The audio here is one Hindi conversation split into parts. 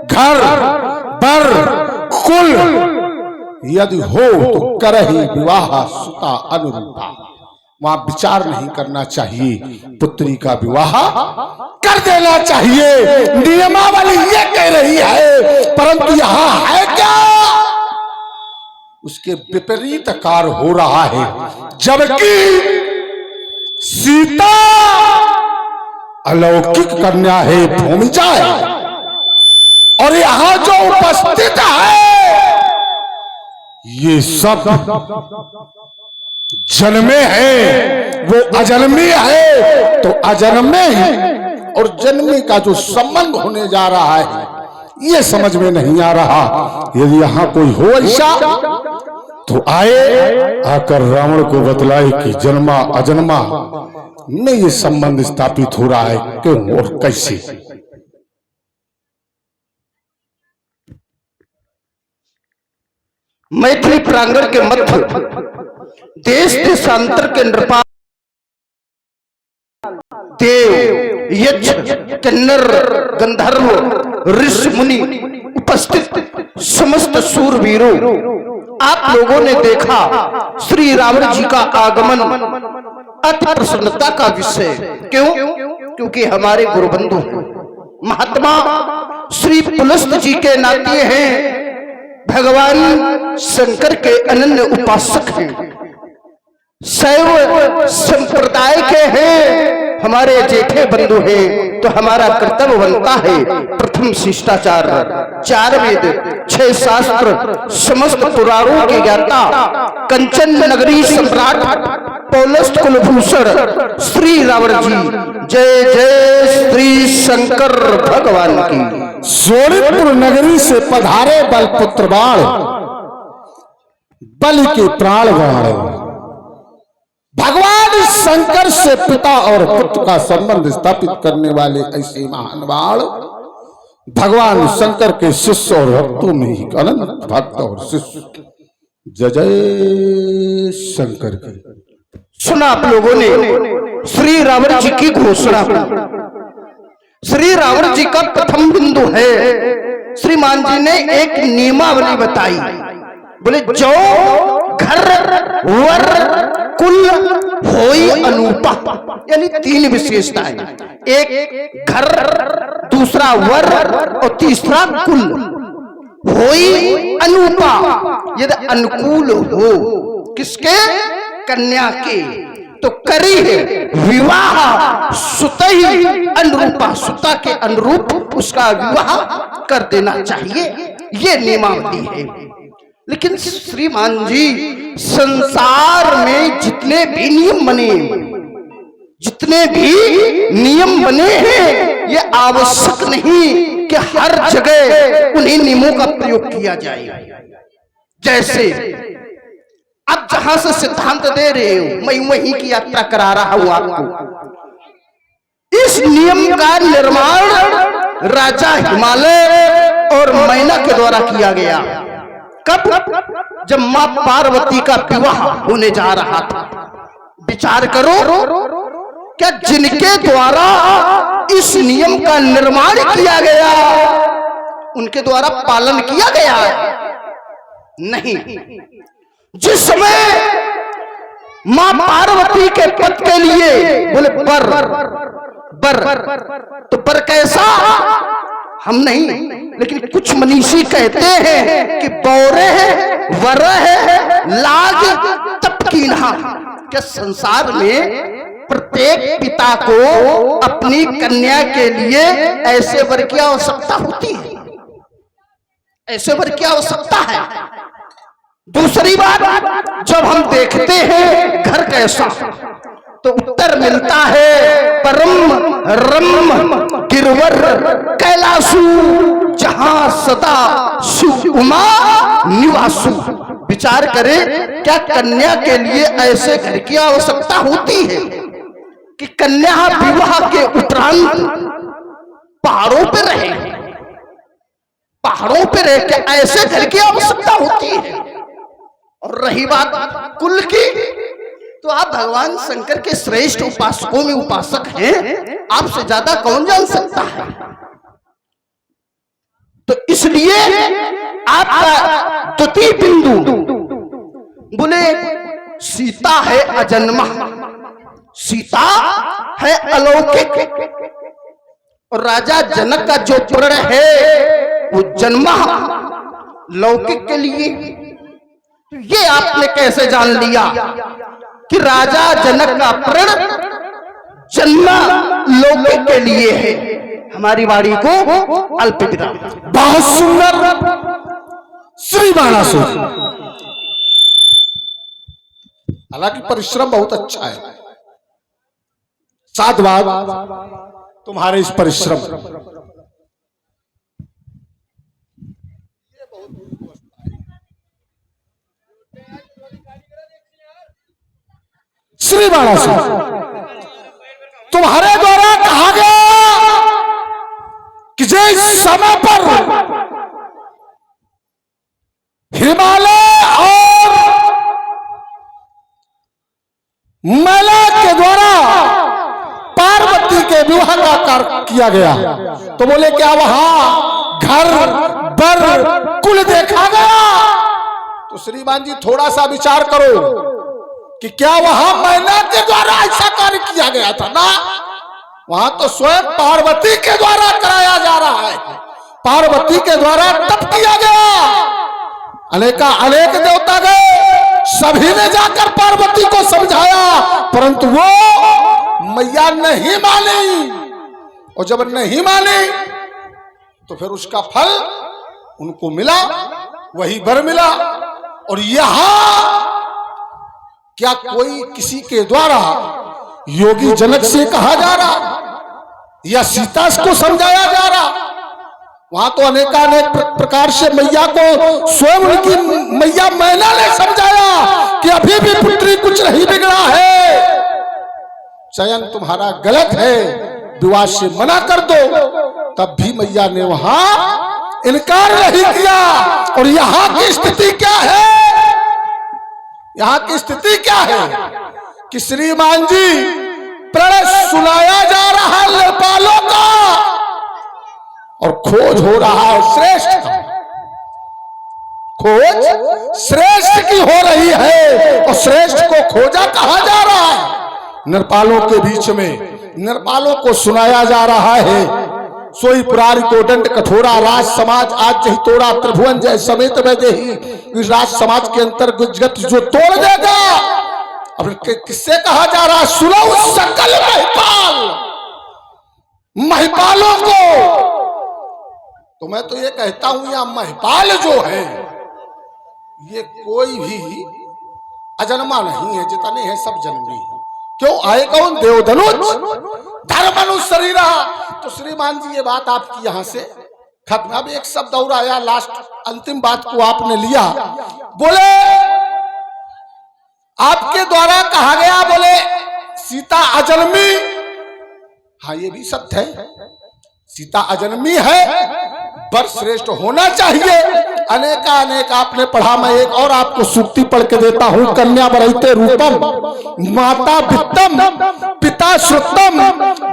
घर बर कुल यदि हो तो करहि विवाह सुता अनुरूपा। वहां विचार नहीं करना चाहिए, पुत्री का विवाह कर देना चाहिए। नियमावली ये कह रही है, परंतु यहाँ है क्या, उसके विपरीत कार्य हो रहा है। जबकि सीता अलौकिक कन्या है, भूमिजा है, और यहां जो उपस्थित है ये सब जन्मे हैं, वो अजन्मे है। तो अजन्मे ही और जन्मे का जो संबंध होने जा रहा है ये समझ में नहीं आ रहा। यदि यहां कोई हो ऐसा तो आए, आकर रावण को बतलाए कि जन्मा अजन्मा में ये संबंध स्थापित हो रहा है, क्यों और कैसे। मैथिली प्रांगण के मध्य देश देशांतर के नृपा देव यक्ष किन्नर गंधर्व ऋषि मुनि उपस्थित समस्त सूरवीरों, आप लोगों ने देखा श्री रावण जी का आगमन अति प्रसन्नता का विषय। क्यों? क्योंकि हमारे गुरुबंधु महात्मा श्री पुलस्त जी के नाते हैं, भगवान शंकर के अनन्य उपासक हैं, शैव संप्रदाय के हैं, हमारे जेठे बंधु हैं। तो हमारा कर्तव्य बनता है प्रथम शिष्टाचार, 4 वेद 6 शास्त्र समस्त पुराणों के ज्ञाता कंचन नगरी सम्राट पौलस्त कुलभूषण श्री रावण जी, जय जय श्री शंकर भगवान की। सोनितपुर नगरी से पधारे बलपुत्र बाण, बलि के प्राण बाण, भगवान शंकर से पिता और पुत्र का संबंध स्थापित करने वाले ऐसे महान बाण भगवान शंकर के शिष्य और भक्तों में ही अनंत भक्त और शिष्य। जय जय शंकर की। सुना आप लोगों ने श्री रावण जी की घोषणा। श्री रावण जी का प्रथम बिंदु है, श्रीमान जी ने एक नियमावली बताई। बोले जो घर वर कुल होई अनूपा, यानी 3 विशेषताएं, एक घर, दूसरा वर और तीसरा कुल। होई अनूपा, यदि अनुकूल हो किसके, कन्या के, तो करी है विवाह सुता ही अनुरूपा, सुता के अनुरूप उसका विवाह कर देना चाहिए, ये नियमावली है। लेकिन श्रीमान जी, संसार में जितने भी नियम बने, जितने भी नियम बने हैं, ये आवश्यक नहीं कि हर जगह उन्हीं नियमों का प्रयोग किया जाए। जैसे अब जहां से सिद्धांत दे रहे हो, मैं वहीं की यात्रा करा रहा हूं आपको। इस नियम का निर्माण राजा हिमालय और मैना के द्वारा किया गया। कब? जब मां पार्वती का विवाह होने जा रहा था। विचार करो, क्या जिनके द्वारा इस नियम का निर्माण किया गया उनके द्वारा पालन किया गया? नहीं। जिस समय मां पार्वती के पद के लिए बोले बर बर, तो बर कैसा हम नहीं, लेकिन कुछ मनीषी कहते हैं कि बौरे है, वर है, लाग तपकीना। क्या संसार में प्रत्येक पिता को अपनी कन्या के लिए ऐसे वर की आवश्यकता होती है? ऐसे वर की आवश्यकता है। दूसरी बात, जब हम देखते हैं घर कैसा, तो उत्तर मिलता है परम रम गिरवर कैलाशु, जहां सदा शिव उमा निवासु। विचार करें, क्या कन्या के लिए ऐसे घर की आवश्यकता होती है कि कन्या विवाह के उपरांत पहाड़ों पर रहे? पहाड़ों पर रह के ऐसे घर की आवश्यकता होती है। और रही बात कुल की, तो आप भगवान शंकर के श्रेष्ठ उपासकों में उपासक हैं, आपसे ज्यादा कौन जान सकता है? तो इसलिए आपका द्वितीय बिंदु बोले सीता है अजन्मा, सीता है अलौकिक, और राजा जनक का जो प्रण है वो जन्मा लौकिक के लिए। ये आपने कैसे जान लिया कि राजा जनक का प्रण जन्मा लौकिक के लिए है? हमारी वाणी को अल्प विराम। बहुत सुंदर श्री बाणासुर। हालांकि परिश्रम बहुत अच्छा है, साधुवाद तुम्हारे इस परिश्रम। श्री बाणासुर, तुम्हारे द्वारा कहा गया कि जिस समय पर हिमालय और मैला के द्वारा पार्वती के विवाह का कार्य किया गया, तो बोले क्या वहां घर बर कुल देखा गया? तो श्रीमान जी थोड़ा सा विचार करो कि क्या वहां मैना के द्वारा ऐसा कार्य किया गया था? ना, वहां तो स्वयं पार्वती के द्वारा कराया जा रहा है, पार्वती के द्वारा तप किया गया। अनेक देवता गए, सभी ने जाकर पार्वती को समझाया, परंतु वो मैया नहीं मानी, और जब नहीं मानी तो फिर उसका फल उनको मिला, वही वर मिला। और यहां क्या कोई किसी के द्वारा योगी जनक से कहा जा रहा या सीता को समझाया जा रहा? वहां तो अनेकानेक प्रकार से मैया को स्वयं उनकी मैया मैना ने समझाया कि अभी भी पुत्री कुछ नहीं बिगड़ा है, चयन तुम्हारा गलत है, विवाह से मना कर दो। तब भी मैया ने वहां इनकार नहीं किया। और यहां की स्थिति क्या है? यहां की स्थिति क्या है कि श्रीमान जी प्रण सुनाया जा रहा है नेपालों का, और खोज हो रहा है श्रेष्ठ, खोज श्रेष्ठ की हो रही है, और श्रेष्ठ को खोजा कहा जा रहा है नरपालों के बीच में। नरपालों को सुनाया जा रहा है, सोई पुरारी को दंड कठोरा राज समाज आज जही तोड़ा, त्रिभुवन जय समेत में देही, इस राज समाज के अंतर्गत जो तोड़ देगा। अब किससे कहा जा रहा है? सुनो सकल महिपाल, महिपालों को। तो मैं तो ये कहता हूं यहां महिपाल जो है ये कोई भी अजन्मा नहीं है, जितने हैं सब जन्मी है। क्यों आए कौन? देवधनुष धर्मनु शरीरा। तो श्रीमान जी ये बात आपकी यहां से खत्म। अब एक शब्द और आया, लास्ट अंतिम बात को आपने लिया, बोले आपके द्वारा कहा गया, बोले सीता अजन्मी। हाँ ये भी सत्य है, सीता अजन्मी है, वर श्रेष्ठ होना चाहिए। अनेक आपने पढ़ा, मैं एक और आपको सूक्ति पढ़ के देता हूं। कन्या बरहिते रूपम, माता वित्तम, पिता श्रुतम,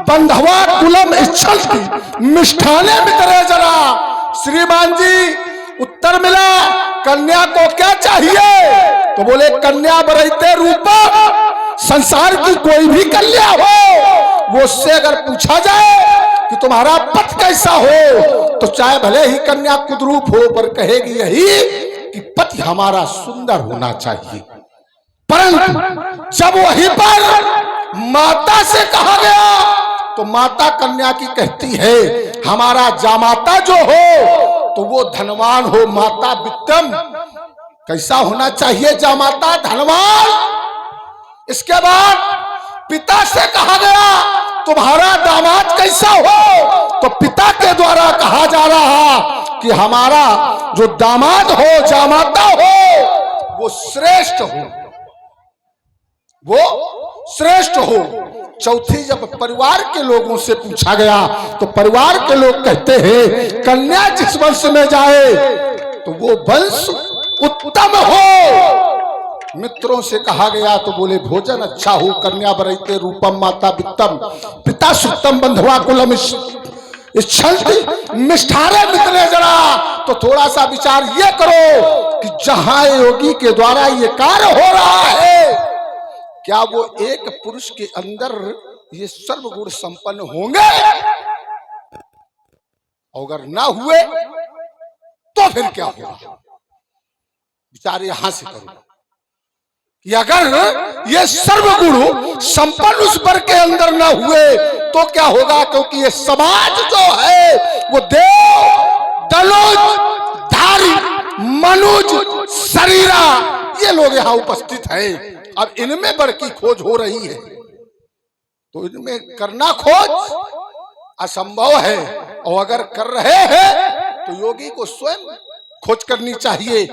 बंधवा कुलम इच्छन्ति, मिष्ठाने मितरे जरा। श्रीमान जी उत्तर मिला, कन्या को क्या चाहिए? तो बोले कन्या बरहिते रूपम, संसार की कोई भी कन्या हो, वो उससे अगर पूछा जाए कि तुम्हारा पति कैसा हो, तो चाहे भले ही कन्या कुद्रूप हो, पर कहेगी यही कि पति हमारा सुंदर होना चाहिए। परंतु जब वहीं पर माता से कहा गया, तो माता कन्या की कहती है हमारा जामाता जो हो तो वो धनवान हो, माता वित्तम। कैसा होना चाहिए जामाता? धनवान। इसके बाद पिता से कहा गया तुम्हारा दामाद कैसा हो, तो पिता के द्वारा कहा जा रहा कि हमारा जो दामाद हो, जामाता हो, वो श्रेष्ठ हो, वो श्रेष्ठ हो। चौथी जब परिवार के लोगों से पूछा गया, तो परिवार के लोग कहते हैं कन्या जिस वंश में जाए तो वो वंश उत्तम हो। मित्रों से कहा गया तो बोले भोजन अच्छा हो, कन्या बरहिते रूपम, माता वित्तम, पिता सुत्तम, बंधवा कुलम इच्छन्ति, मिष्ठारे मितरे जरा। तो थोड़ा सा विचार ये करो कि जहां योगी के द्वारा ये कार्य हो रहा है, क्या वो एक पुरुष के अंदर ये सर्वगुण संपन्न होंगे? अगर ना हुए तो फिर क्या होगा? विचार यहां से करो कि अगर ये सर्वगुण संपन्न उस वर्ग के अंदर ना हुए तो क्या होगा? क्योंकि ये समाज जो है वो देव, दनुज, धारी, मनुज, शरीरा, ये लोग यहां उपस्थित हैं। अब इनमें बड़ की खोज हो रही है, तो इनमें करना खोज असंभव है। और अगर कर रहे हैं तो योगी को स्वयं खोज करनी चाहिए।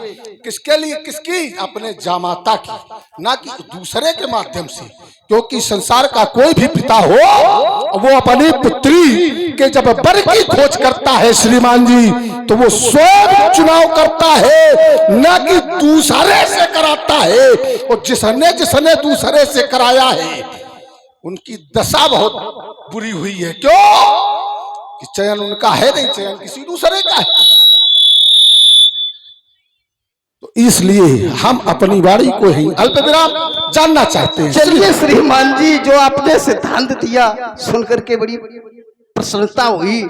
किसके लिए? किसकी? अपने जामाता की, ना कि दूसरे के माध्यम से। क्योंकि संसार का कोई भी पिता हो, वो अपनी पुत्री के जब वर की खोज करता है श्रीमान जी, तो वो स्वयं चुनाव करता है, ना कि दूसरे से कराता है। और जिसने दूसरे से कराया है उनकी दशा बहुत बुरी हुई है। क्यों? कि चयन उनका है नहीं, चयन किसी दूसरे का है। तो इसलिए हम अपनी वाणी को ही अल्प विराम जानना चाहते हैं। चलिए श्रीमान जी, जो आपने सिद्धांत दिया सुनकर के बड़ी प्रसन्नता हुई,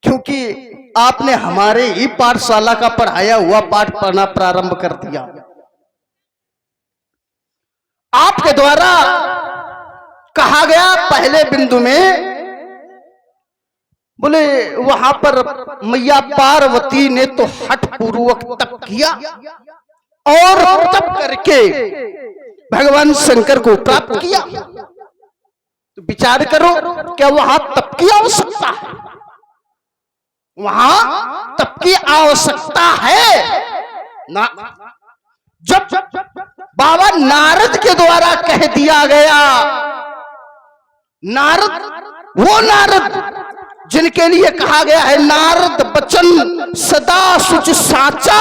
क्योंकि आपने हमारे ही पाठशाला का पढ़ाया हुआ पाठ पढ़ना प्रारंभ कर दिया। आपके द्वारा कहा गया पहले बिंदु में, बोले वहां पर मैया पार्वती ने तो हठ पूर्वक तप किया और तप करके भगवान शंकर को प्राप्त किया। तो विचार करो, क्या वहां तप की आवश्यकता है? वहां तप की आवश्यकता है ना। जब बाबा नारद के द्वारा कह दिया गया, नारद वो नारद जिनके लिए कहा गया है नारद बचन सदा शुच साचा,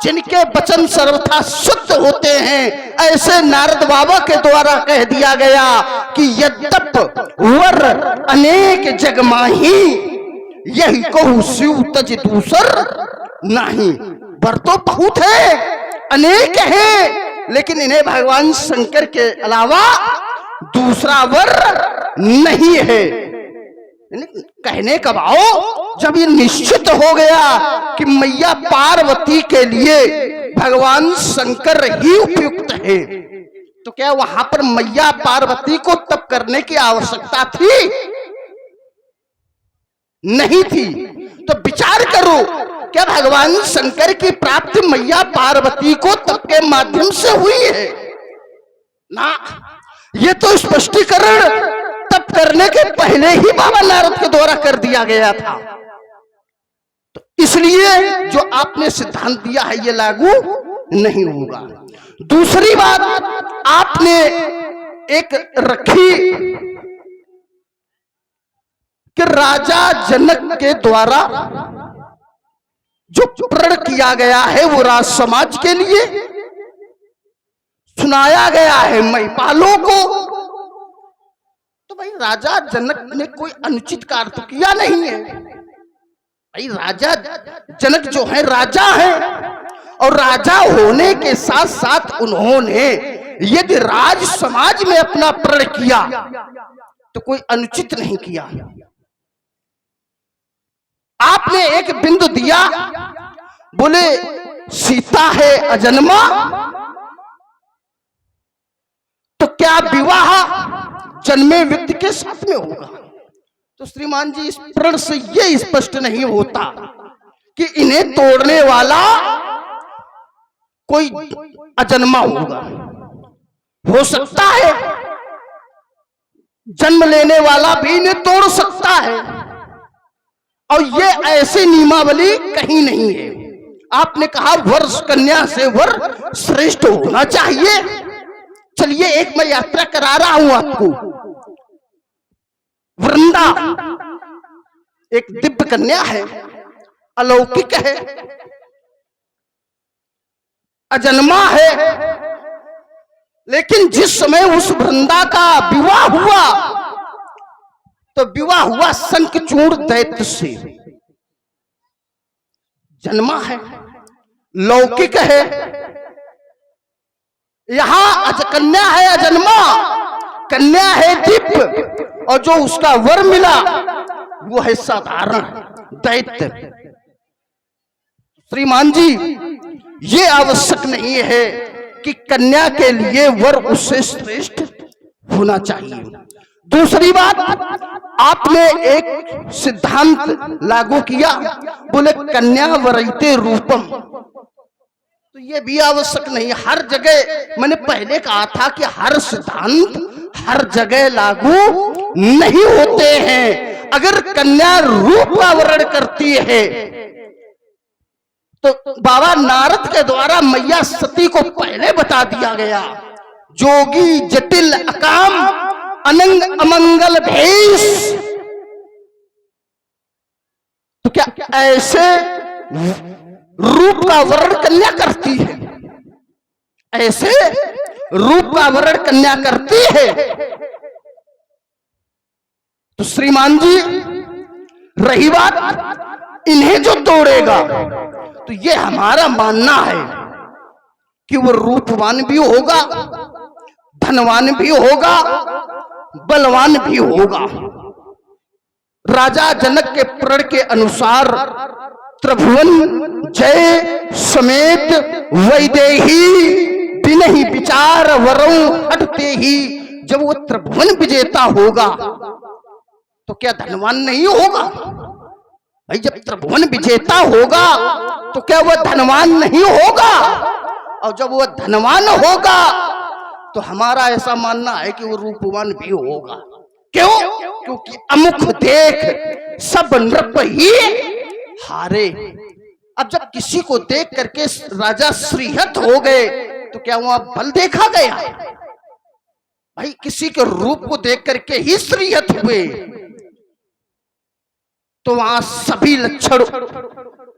जिनके वचन सर्वथा शुद्ध होते हैं, ऐसे नारद बाबा के द्वारा कह दिया गया कि यद्यप वर अनेक जग माही, यही कहूं शिव तज दूसर नहीं। वर तो बहुत है, अनेक है, लेकिन इन्हें भगवान शंकर के अलावा दूसरा वर नहीं है। कहने कब आओ, जब ये निश्चित हो गया कि मैया पार्वती के लिए भगवान शंकर ही उपयुक्त है, तो क्या वहां पर मैया पार्वती को तप करने की आवश्यकता थी? नहीं थी। तो विचार करो, क्या भगवान शंकर की प्राप्ति मैया पार्वती को तप के माध्यम से हुई है? ना, ये तो स्पष्टीकरण तप करने के पहले ही बाबा नारद के द्वारा कर दिया गया था। तो इसलिए जो आपने सिद्धांत दिया है ये लागू नहीं होगा। दूसरी बात आपने एक रखी कि राजा जनक के द्वारा जो प्रण किया गया है वो राज समाज के लिए सुनाया गया है महिपालों को। तो भाई राजा जनक ने कोई अनुचित कार्य तो किया नहीं है। भाई राजा जनक जो है राजा है, और राजा होने के साथ साथ उन्होंने यदि राज समाज में अपना प्रण किया तो कोई अनुचित नहीं किया। आपने एक बिंदु दिया, बोले सीता है अजन्मा, तो क्या विवाह जन्मे व्यक्ति के साथ में होगा? तो श्रीमान जी, इस प्रण से यह स्पष्ट नहीं होता कि इन्हें तोड़ने वाला कोई अजन्मा होगा। हो सकता है जन्म लेने वाला भी इन्हें तोड़ सकता है, और ये ऐसी नियमावली कहीं नहीं है। आपने कहा वर कन्या से वर श्रेष्ठ होना चाहिए। चलिए एक मैं यात्रा करा रहा हूं आपको। वृंदा एक दिव्य कन्या है, अलौकिक है, अजन्मा है, लेकिन जिस समय उस वृंदा का विवाह हुआ तो विवाह हुआ शंखचूड़ दैत्य से। जन्मा है, लौकिक है। यहां कन्या है अजन्मा, कन्या है दिव्य, और जो उसका वर मिला वो है साधारण दैत्य। श्रीमान जी, ये आवश्यक नहीं है कि कन्या के लिए वर उससे श्रेष्ठ होना चाहिए। दूसरी बात, आपने एक सिद्धांत लागू किया, बोले कन्या वरयते रूपम, तो ये भी आवश्यक नहीं। हर जगह, मैंने पहले कहा था कि हर सिद्धांत हर जगह लागू नहीं होते हैं। अगर कन्या रूप का वर्ण करती है तो बाबा नारद के द्वारा मैया सती को पहले बता दिया गया, जोगी जटिल अकाम अनंग अमंगल भेष। तो क्या ऐसे रूप का वर्ण कन्या करती है? ऐसे रूप का वर्ण कन्या करती है? तो श्रीमान जी, रही बात इन्हें जो तोड़ेगा, तो ये हमारा मानना है कि वो रूपवान भी होगा, धनवान भी होगा, बलवान भी होगा। राजा जनक के प्रण के अनुसार त्रिभुवन जय समेत वैदेही दिन ही विचार वरों हटते ही। जब वो त्रिभुवन विजेता होगा तो क्या धनवान नहीं होगा? भाई, जब त्रिभुवन विजेता होगा तो क्या वह धनवान नहीं होगा? और जब वह धनवान होगा तो हमारा ऐसा मानना है कि वो रूपवान भी होगा। क्यों? क्योंकि अमुख देख सब नृप ही हारे। अब जब किसी को देख करके राजा श्रीहत हो गए तो क्या वहां बल देखा गया? भाई, किसी के रूप को देख करके ही श्रीहत हुए तो वहां सभी लक्षण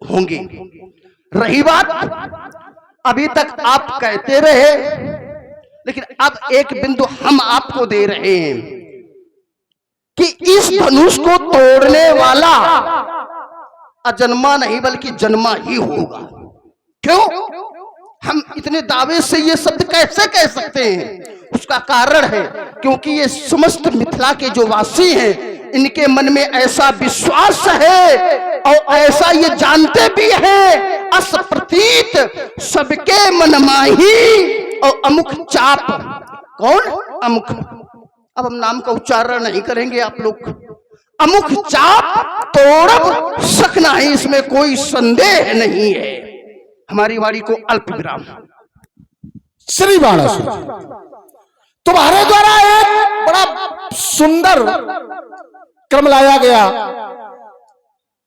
होंगे। रही बात, अभी तक आप कहते रहे, लेकिन अब एक बिंदु हम आपको दे रहे हैं कि इस धनुष को तोड़ने वाला अजन्मा नहीं बल्कि जन्मा ही होगा। क्यों? हम इतने दावे से ये शब्द कैसे कह सकते हैं? उसका कारण है क्योंकि ये समस्त मिथिला के जो वासी हैं, इनके मन में ऐसा विश्वास है और ऐसा ये जानते भी हैं, अस प्रतीत सबके मन माही और अमुख चाप। कौन? अमुख। अब हम नाम का उच्चारण नहीं करेंगे आप लोग। अमुख चाप तोड़ब सकना ही, इसमें कोई संदेह नहीं है। हमारी वाणी को अल्प विराम। श्री बाणासुर, तुम्हारे द्वारा एक बड़ा सुंदर क्रम लाया गया।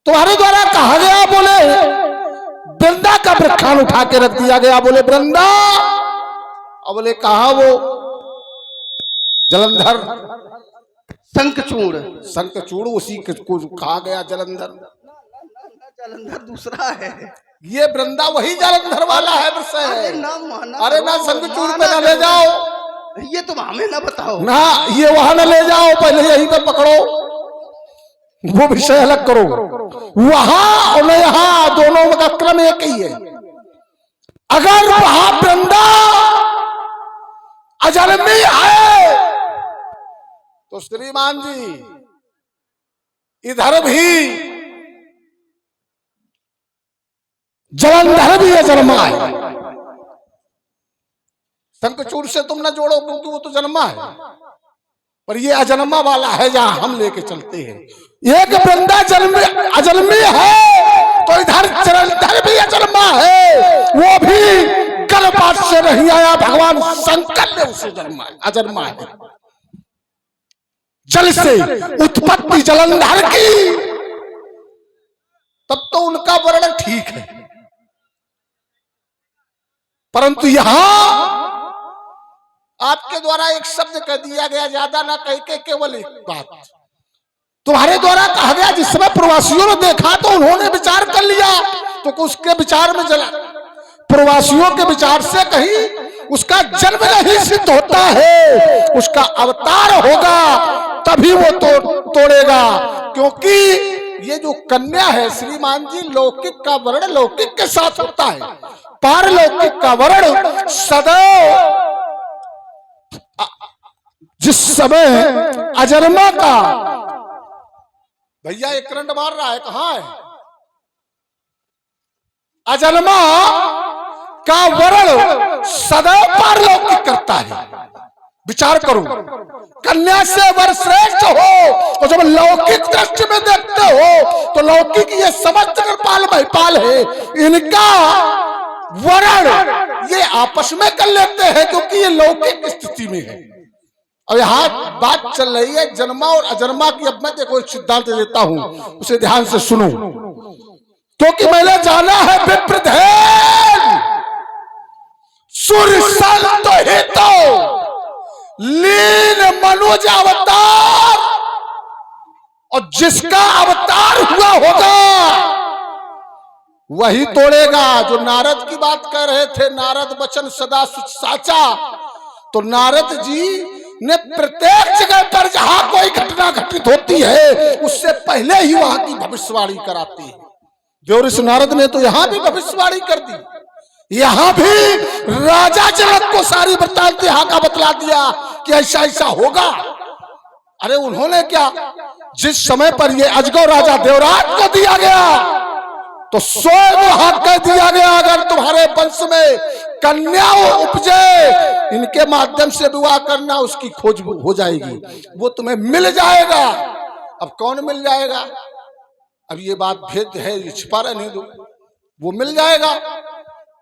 तुम्हारे द्वारा कहा गया, बोले वृंदा का वृक्षान उठा के रख दिया गया। बोले वृंदा, और बोले कहा? वो जलंधर शंखचूड़। शंखचूड़ उसी को कहा गया जलंधर। जलंधर दूसरा है, ये वृंदा वही जलंधर वाला है। अरे ना शंखचूड़ पे ना ले जाओ, ये तुम हमें ना बताओ ना, ये वहां ना ले जाओ, पहले यहीं पे पकड़ो, वो विषय अलग करो। वहां और यहाँ दोनों का क्रम एक ही है। अगर वहां वृंदा अजन्मी है तो श्रीमान जी इधर भी जलंधर भी अजन्मा है। शंखचूड़ से तुम ना जोड़ो क्योंकि वो तो जन्मा है, पर ये अजन्मा वाला है जहां हम लेके चलते हैं। एक वृंदा अजन्मी है तो इधर जलंधर भी अजन्मा है। वो भी गर्भपात से नहीं आया, भगवान शंकर ने उसे अजन्मा है। जल से उत्पत्ति जलंधर की, तब तो उनका वर्णन ठीक है। परंतु यहां आपके द्वारा एक शब्द कह दिया गया, ज्यादा ना कह के केवल एक बात तुम्हारे द्वारा कहा गया। जिस समय प्रवासियों ने देखा तो उन्होंने विचार कर लिया, तो उसके विचार में जला प्रवासियों के विचार से कहीं उसका जन्म नहीं सिद्ध होता है, उसका अवतार होगा तभी वो तोड़ेगा। क्योंकि ये जो कन्या है श्रीमान जी, लौकिक का वर्ण लौकिक के साथ होता है, पारलौकिक का वर्ण सदैव जिस समय अजन्मा का, भैया एक करंट मार रहा है, कहां है? अजन्मा का वर्ण सदैव पारलौकिक करता है। विचार करो, कन्या से वर श्रेष्ठ हो तो जब लौकिक दृष्टि में देखते हो तो लौकिक ये समझ पाल महिपाल है, इनका वर्ण ये आपस में कर लेते हैं क्योंकि ये लौकिक स्थिति में है। अब यहाँ बात चल रही है जन्मा और अजन्मा की। अब मैं देखो एक सिद्धांत देता हूं, उसे ध्यान से सुनो, क्योंकि मैंने जाना है विप्रधेन सूर्य संत हितो लीन मनुज अवतार, और जिसका अवतार हुआ होगा वही तोड़ेगा। जो नारद की बात कर रहे थे, नारद वचन सदा साचा, तो नारद जी ने प्रत्येक जगह पर जहां कोई घटना घटित होती है उससे पहले ही वहां की भविष्यवाणी कराती है। ज्योतिष नारद ने तो यहां भी भविष्यवाणी कर दी, यहां भी राजा जनक को सारी वृत्तांत यहां का बतला दिया कि ऐसा ऐसा होगा। अरे उन्होंने क्या, जिस समय पर ये अजगर राजा देवराज को दिया गया तो स्वयं वहां कह दिया गया अगर तुम्हारे वंश में कन्या उपजे, इनके माध्यम से विवाह करना, उसकी खोज हो जाएगी, वो तुम्हें मिल जाएगा। अब कौन मिल जाएगा? अब ये बात भेद है, ये छिपा रहने दो, वो मिल जाएगा।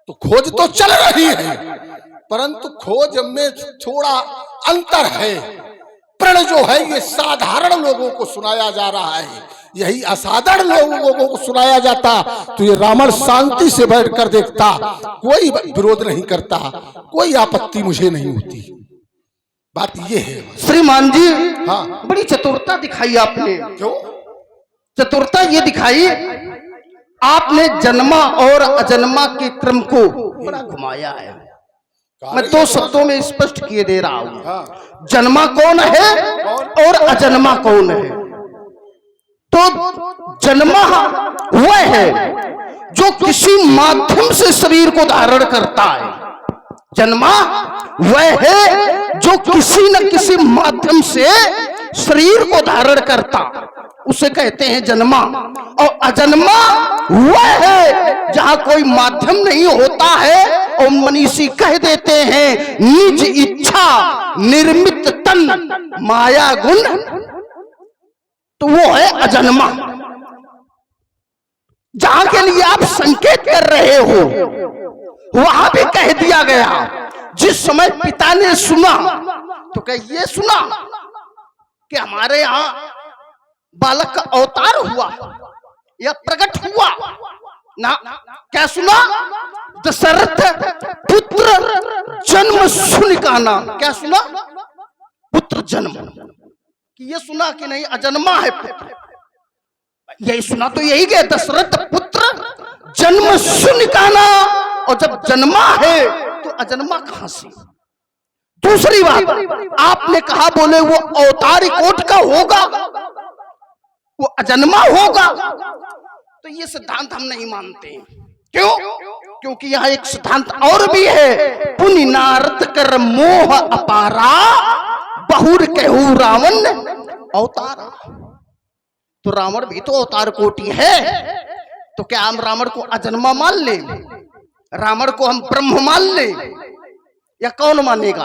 तो खोज तो चल रही है, परंतु खोज में थोड़ा अंतर है। प्रण जो है ये साधारण लोगों को सुनाया जा रहा है, यही असाधारण लोगों को सुनाया जाता तो ये रावण शांति से बैठकर देखता, कोई विरोध नहीं करता, कोई आपत्ति मुझे नहीं होती। बात ये है श्रीमान जी। हाँ, बड़ी चतुरता दिखाई आपने। क्यों चतुरता ये दिखाई, आपने जन्मा और अजन्मा के क्रम को बड़ा घुमाया है। मैं दो शब्दों में स्पष्ट किए दे रहा हूं। हाँ। जन्मा कौन है और अजन्मा कौन है? तो जन्मा वह है जो किसी माध्यम से शरीर को धारण करता है। जन्मा वह है जो किसी न किसी माध्यम से शरीर को धारण करता, उसे कहते हैं जन्मा। और अजन्मा वह है जहां कोई माध्यम नहीं होता है और मनीषी कह देते हैं निज इच्छा निर्मित तन माया गुण, तो वो है अजन्मा। जहां के लिए आप संकेत कर रहे हो वहां भी कह दिया गया, जिस समय पिता ने सुना तो क्या ये सुना कि हमारे यहां बालक का अवतार हुआ या प्रकट हुआ ना? क्या सुना? दशरथ पुत्र जन्म सुन का नाम। क्या सुना? पुत्र जन्म। कि ये सुना कि नहीं अजन्मा है पुत्र, यही सुना तो यही गया दशरथ पुत्र जन्म सुन का नाम। और जब जन्मा है तो अजन्मा कहां से? दूसरी बात आपने कहा बोले वो अवतारी कोट का होगा, वो अजन्मा होगा, तो ये सिद्धांत हम नहीं मानते। क्यों? क्योंकि यहाँ एक सिद्धांत और भी है, पुनि नारद कर मोह अपारा बहुर कहू रावण अवतारा। तो रावण भी तो अवतार कोटि है, तो क्या हम रावण को अजन्मा मान ले? रावण को हम ब्रह्म मान ले या कौन मानेगा?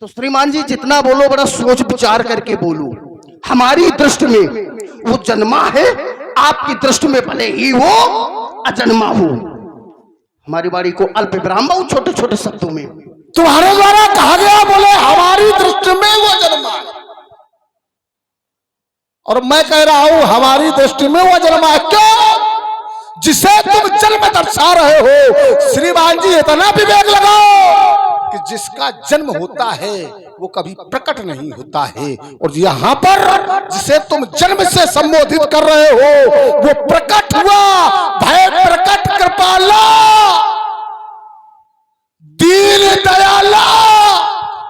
तो श्रीमान जी जितना बोलो बड़ा सोच विचार करके बोलो। हमारी दृष्टि में वो जन्मा है, आपकी दृष्टि में भले ही वो अजन्मा हो। हमारी बाड़ी को अल्प विराम बहु छोटे छोटे शब्दों में तुम्हारे द्वारा कहा गया बोले हमारी दृष्टि में वो जन्मा है, और मैं कह रहा हूं हमारी दृष्टि में वो जन्मा है। क्यों? जिसे तुम जन्म दर्शा रहे हो श्रीमान जी, इतना विवेक लगाओ कि जिसका जन्म होता है वो कभी प्रकट नहीं होता है, और यहाँ पर जिसे तुम जन्म से संबोधित कर रहे हो वो प्रकट हुआ। भय प्रकट कृपाला दीन दयाला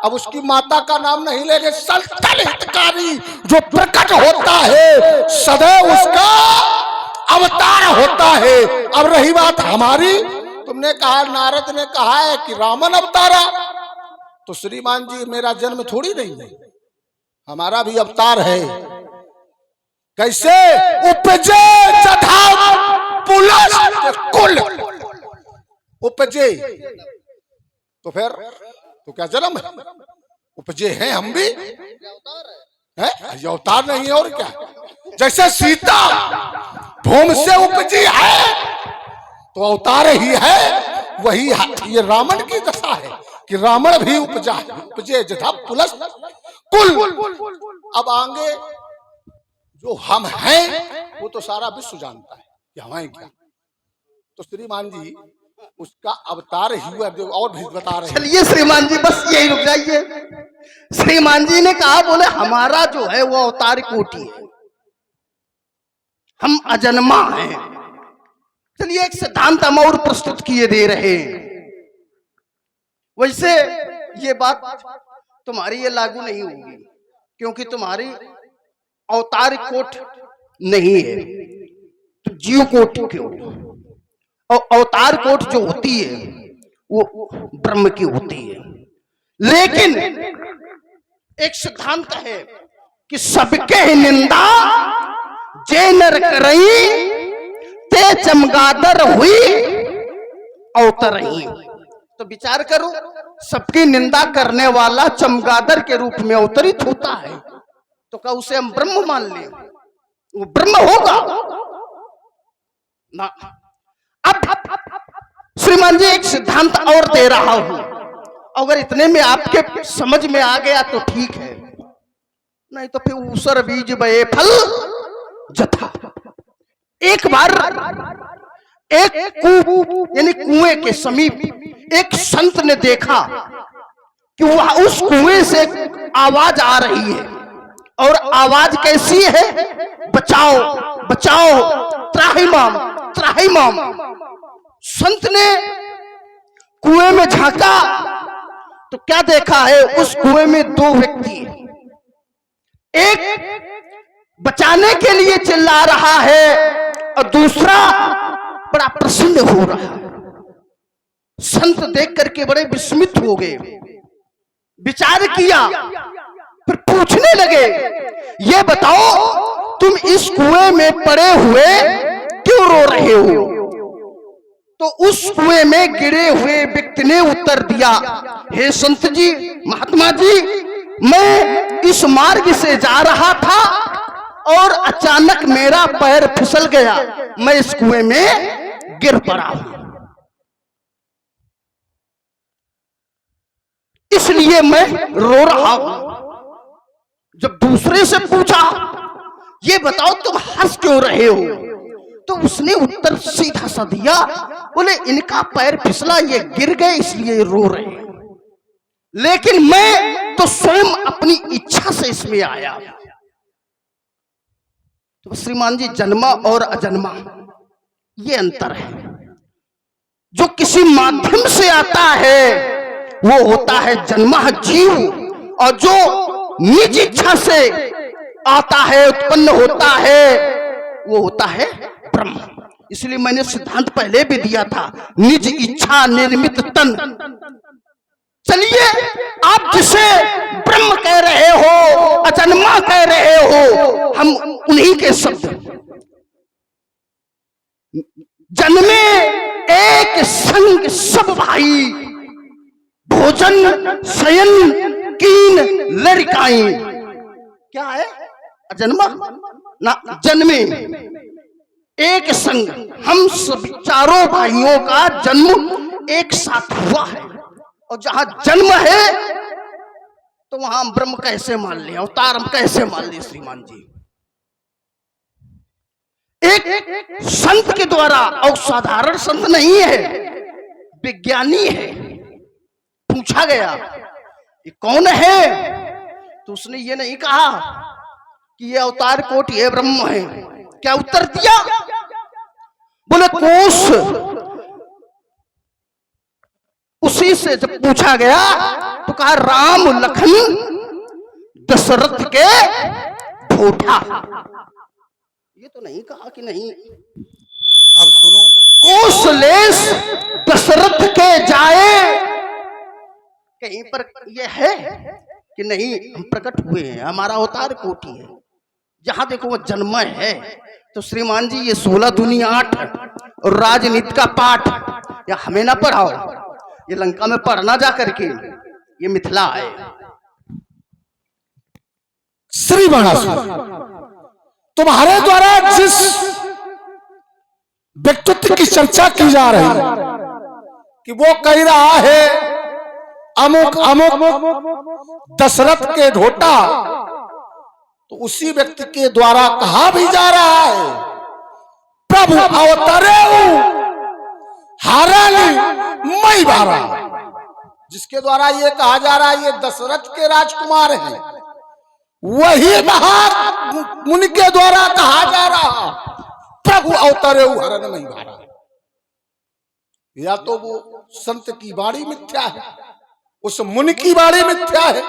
अब उसकी माता का नाम नहीं लेंगे। संतन हितकारी जो प्रकट होता है सदैव उसका अवतार होता है। अब रही बात हमारी, तुमने कहा नारद ने कहा है कि रावण अवतारा, तो श्रीमान जी मेरा जन्म थोड़ी नहीं है, हमारा भी अवतार है। कैसे? उपजे जथा पुलस कुल उपजे, तो फिर तो क्या जन्म है? उपजे हैं हम भी, है ये अवतार नहीं है और क्या। जैसे सीता भूमि से उपजी है तो अवतार ही है, वही ये रावण की दशा है कि रावण भी उपजा है। उपजे जथा पुलस कुल। अब आगे जो हम हैं वो तो सारा विश्व जानता है कि हम हैं क्या। तो श्रीमान जी उसका अवतार ही हुआ, और भी बता रहे हैं। चलिए श्रीमान जी बस यही रुक जाइए। श्रीमान जी ने कहा, बोले हमारा जो है वो अवतार कोटि है, हम अजन्मा हैं। चलिए एक सिद्धांत हम और प्रस्तुत किए दे रहे हैं। वैसे ये बात तुम्हारी ये लागू नहीं होगी, क्योंकि तुम्हारी अवतार कोट नहीं है, तो जीव कोट की हो। और अवतार कोट जो होती है वो ब्रह्म की होती है। लेकिन एक सिद्धांत है कि सबके निंदा जे नर करई ते चमगादर हुई अवतरई। तो विचार करो, सबकी निंदा करने वाला चमगादर के रूप में अवतरित होता है, तो क्या उसे हम ब्रह्म मान लें? वो ब्रह्म होगा ना। अब श्रीमान जी एक सिद्धांत और दे रहा हूं, अगर इतने में आपके समझ में आ गया तो ठीक है, नहीं तो फिर ऊसर बीज बये फल जथा। एक बार एक यानी कुएं के समीप एक संत ने देखा कि वह उस कुएं से आवाज आ रही है, और आवाज कैसी है? बचाओ बचाओ, त्राहिमाम त्राहिमाम। संत ने कुएं में झांका तो क्या देखा है? उस कुएं में दो व्यक्ति हैं। एक बचाने के लिए चिल्ला रहा है और दूसरा बड़ा प्रसन्न हो रहा है। संत देख करके बड़े विस्मित हो गए, विचार किया, फिर पूछने लगे, ये बताओ तुम इस कुएं में पड़े हुए क्यों रो रहे हो? तो उस कुएं में गिरे हुए व्यक्ति ने उत्तर दिया, हे संत जी, महात्मा जी, मैं इस मार्ग से जा रहा था और अचानक मेरा पैर फिसल गया, मैं इस कुएं में गिर पड़ा हूं, इसलिए मैं रो रहा हूं। जब दूसरे से पूछा, ये बताओ तुम हंस क्यों रहे हो? तो उसने उत्तर सीधा सा दिया, बोले इनका पैर फिसला, ये गिर गए इसलिए रो रहे हैं, लेकिन मैं तो स्वयं अपनी इच्छा से इसमें आया। तो श्रीमान जी, जन्मा और अजन्मा ये अंतर है। जो किसी माध्यम से आता है वो होता है जन्मा जीव, और जो निज इच्छा से आता है, उत्पन्न होता है, वो होता है ब्रह्म। इसलिए मैंने सिद्धांत पहले भी दिया था, निज इच्छा निर्मित तन। चलिए, आप जिसे ब्रह्म कह रहे हो, अजन्मा कह रहे हो, हम उन्हीं के शब्द। जन्मे एक संग सब भाई, भोजन शयन कीन लड़काई। क्या है? अजन्मा ना जन्मे एक संग, हम सब चारों भाइयों का जन्म एक साथ हुआ है, और जहां जन्म है तो वहां हम ब्रह्म कैसे मान ले, अवतार हम कैसे मान ले? श्रीमान जी, एक संत के द्वारा, और साधारण संत नहीं है, विज्ञानी है। पूछा गया ये कौन है, तो उसने ये नहीं कहा कि ये अवतार कोटि है, ब्रह्म है। क्या उत्तर दिया? बोले कोष उसी से जब पूछा गया तो कहा राम लखन दशरथ के ढोठा। ये तो नहीं कहा कि नहीं। अब सुनो, कौशलेश दशरथ के जाए, कहीं पर यह है कि नहीं हम प्रकट हुए हैं, हमारा अवतार कोटि है। जहां देखो वो जन्म है। तो श्रीमान जी ये 16 दूनी 8 और राजनीति का पाठ या हमें ना पढ़ाओ, ये लंका में पढ़ना जा करके, ये मिथिला है। श्री बाणासुर, तुम्हारे द्वारा जिस व्यक्तित्व की चर्चा की जा रही है कि वो कह रहा है अमुक अमुक दशरथ के ढोटा, तो उसी व्यक्ति के द्वारा कहा भी जा रहा है प्रभु अवतरे हाराली मई बारा, जिसके द्वारा ये कहा जा रहा है ये दशरथ के राजकुमार हैं, वही मुनि के द्वारा कहा जा रहा प्रभु अवतरे हरण मई बारा। या तो वो संत की वाणी मिथ्या है, उस मुनि की वाणी मिथ्या है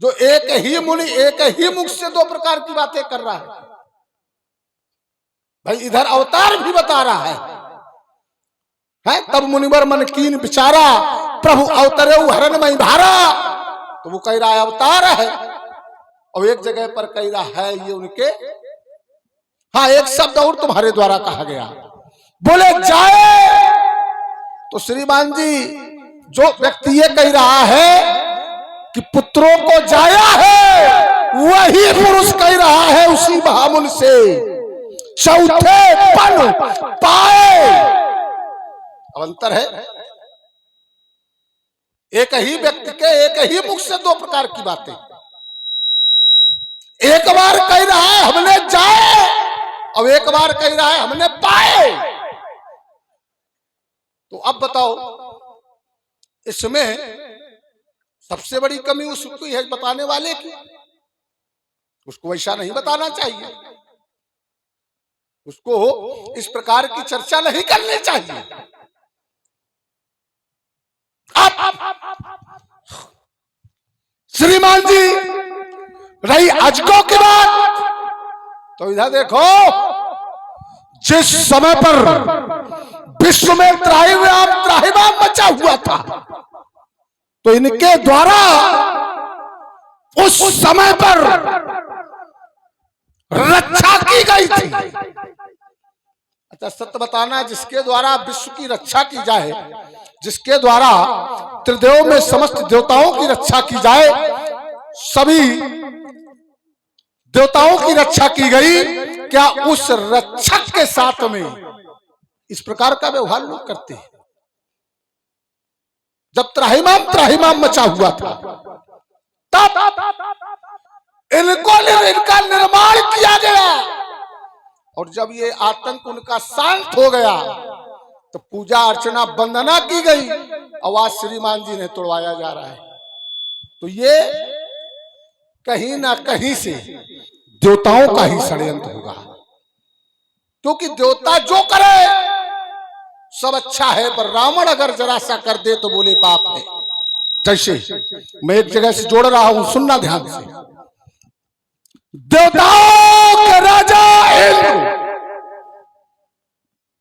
जो एक ही मुनि एक ही मुख से दो प्रकार की बातें कर रहा है। भाई इधर अवतार भी बता रहा है तब मुनिवर मन कीन बिचारा प्रभु अवतरे हरण मई भारा, तो वो कह रहा है अवतार है। और एक जगह पर कह रहा है ये उनके, हाँ एक शब्द और तुम्हारे द्वारा कहा गया, बोले जाए। तो श्रीमान जी जो व्यक्ति ये कह रहा है कि पुत्रों को जाया है, वही पुरुष कह रहा है उसी महामुन से चौथे पन पाए। अब अंतर है, एक ही व्यक्ति के एक ही मुख से दो प्रकार की बातें। एक बार कह रहा है हमने जाए, अब एक बार कह रहा है हमने पाए। तो अब बताओ इसमें सबसे बड़ी कमी उसको है बताने वाले की। उसको ऐसा नहीं बताना चाहिए, उसको इस प्रकार की चर्चा नहीं करनी चाहिए। श्रीमान जी रही अजगों की बात, तो इधर देखो जिस समय पर विश्व में त्राहिमाम मचा हुआ था, तो इनके द्वारा उस समय पर रक्षा की गई थी। अच्छा सत्य बताना, जिसके द्वारा विश्व की रक्षा की जाए, जिसके द्वारा त्रिदेव में समस्त देवताओं की रक्षा की जाए, सभी देवताओं की रक्षा की गई, क्या उस रक्षक के साथ में इस प्रकार का व्यवहार लोग करते हैं? जब त्राहिमाम मचा हुआ था तब इनका निर्माण किया गया, और जब ये आतंक उनका शांत हो गया तो पूजा अर्चना वंदना की गई, आवाज श्रीमान जी ने तोड़वाया जा रहा है। तो ये कहीं ना कहीं से देवताओं का ही षड्यंत्र होगा, क्योंकि देवता जो करे सब अच्छा है, पर रावण अगर जरा सा कर दे तो बोले पाप है। जैसे मैं एक जगह से जोड़ रहा हूं, सुनना ध्यान से। देवताओं के राजा इंद्र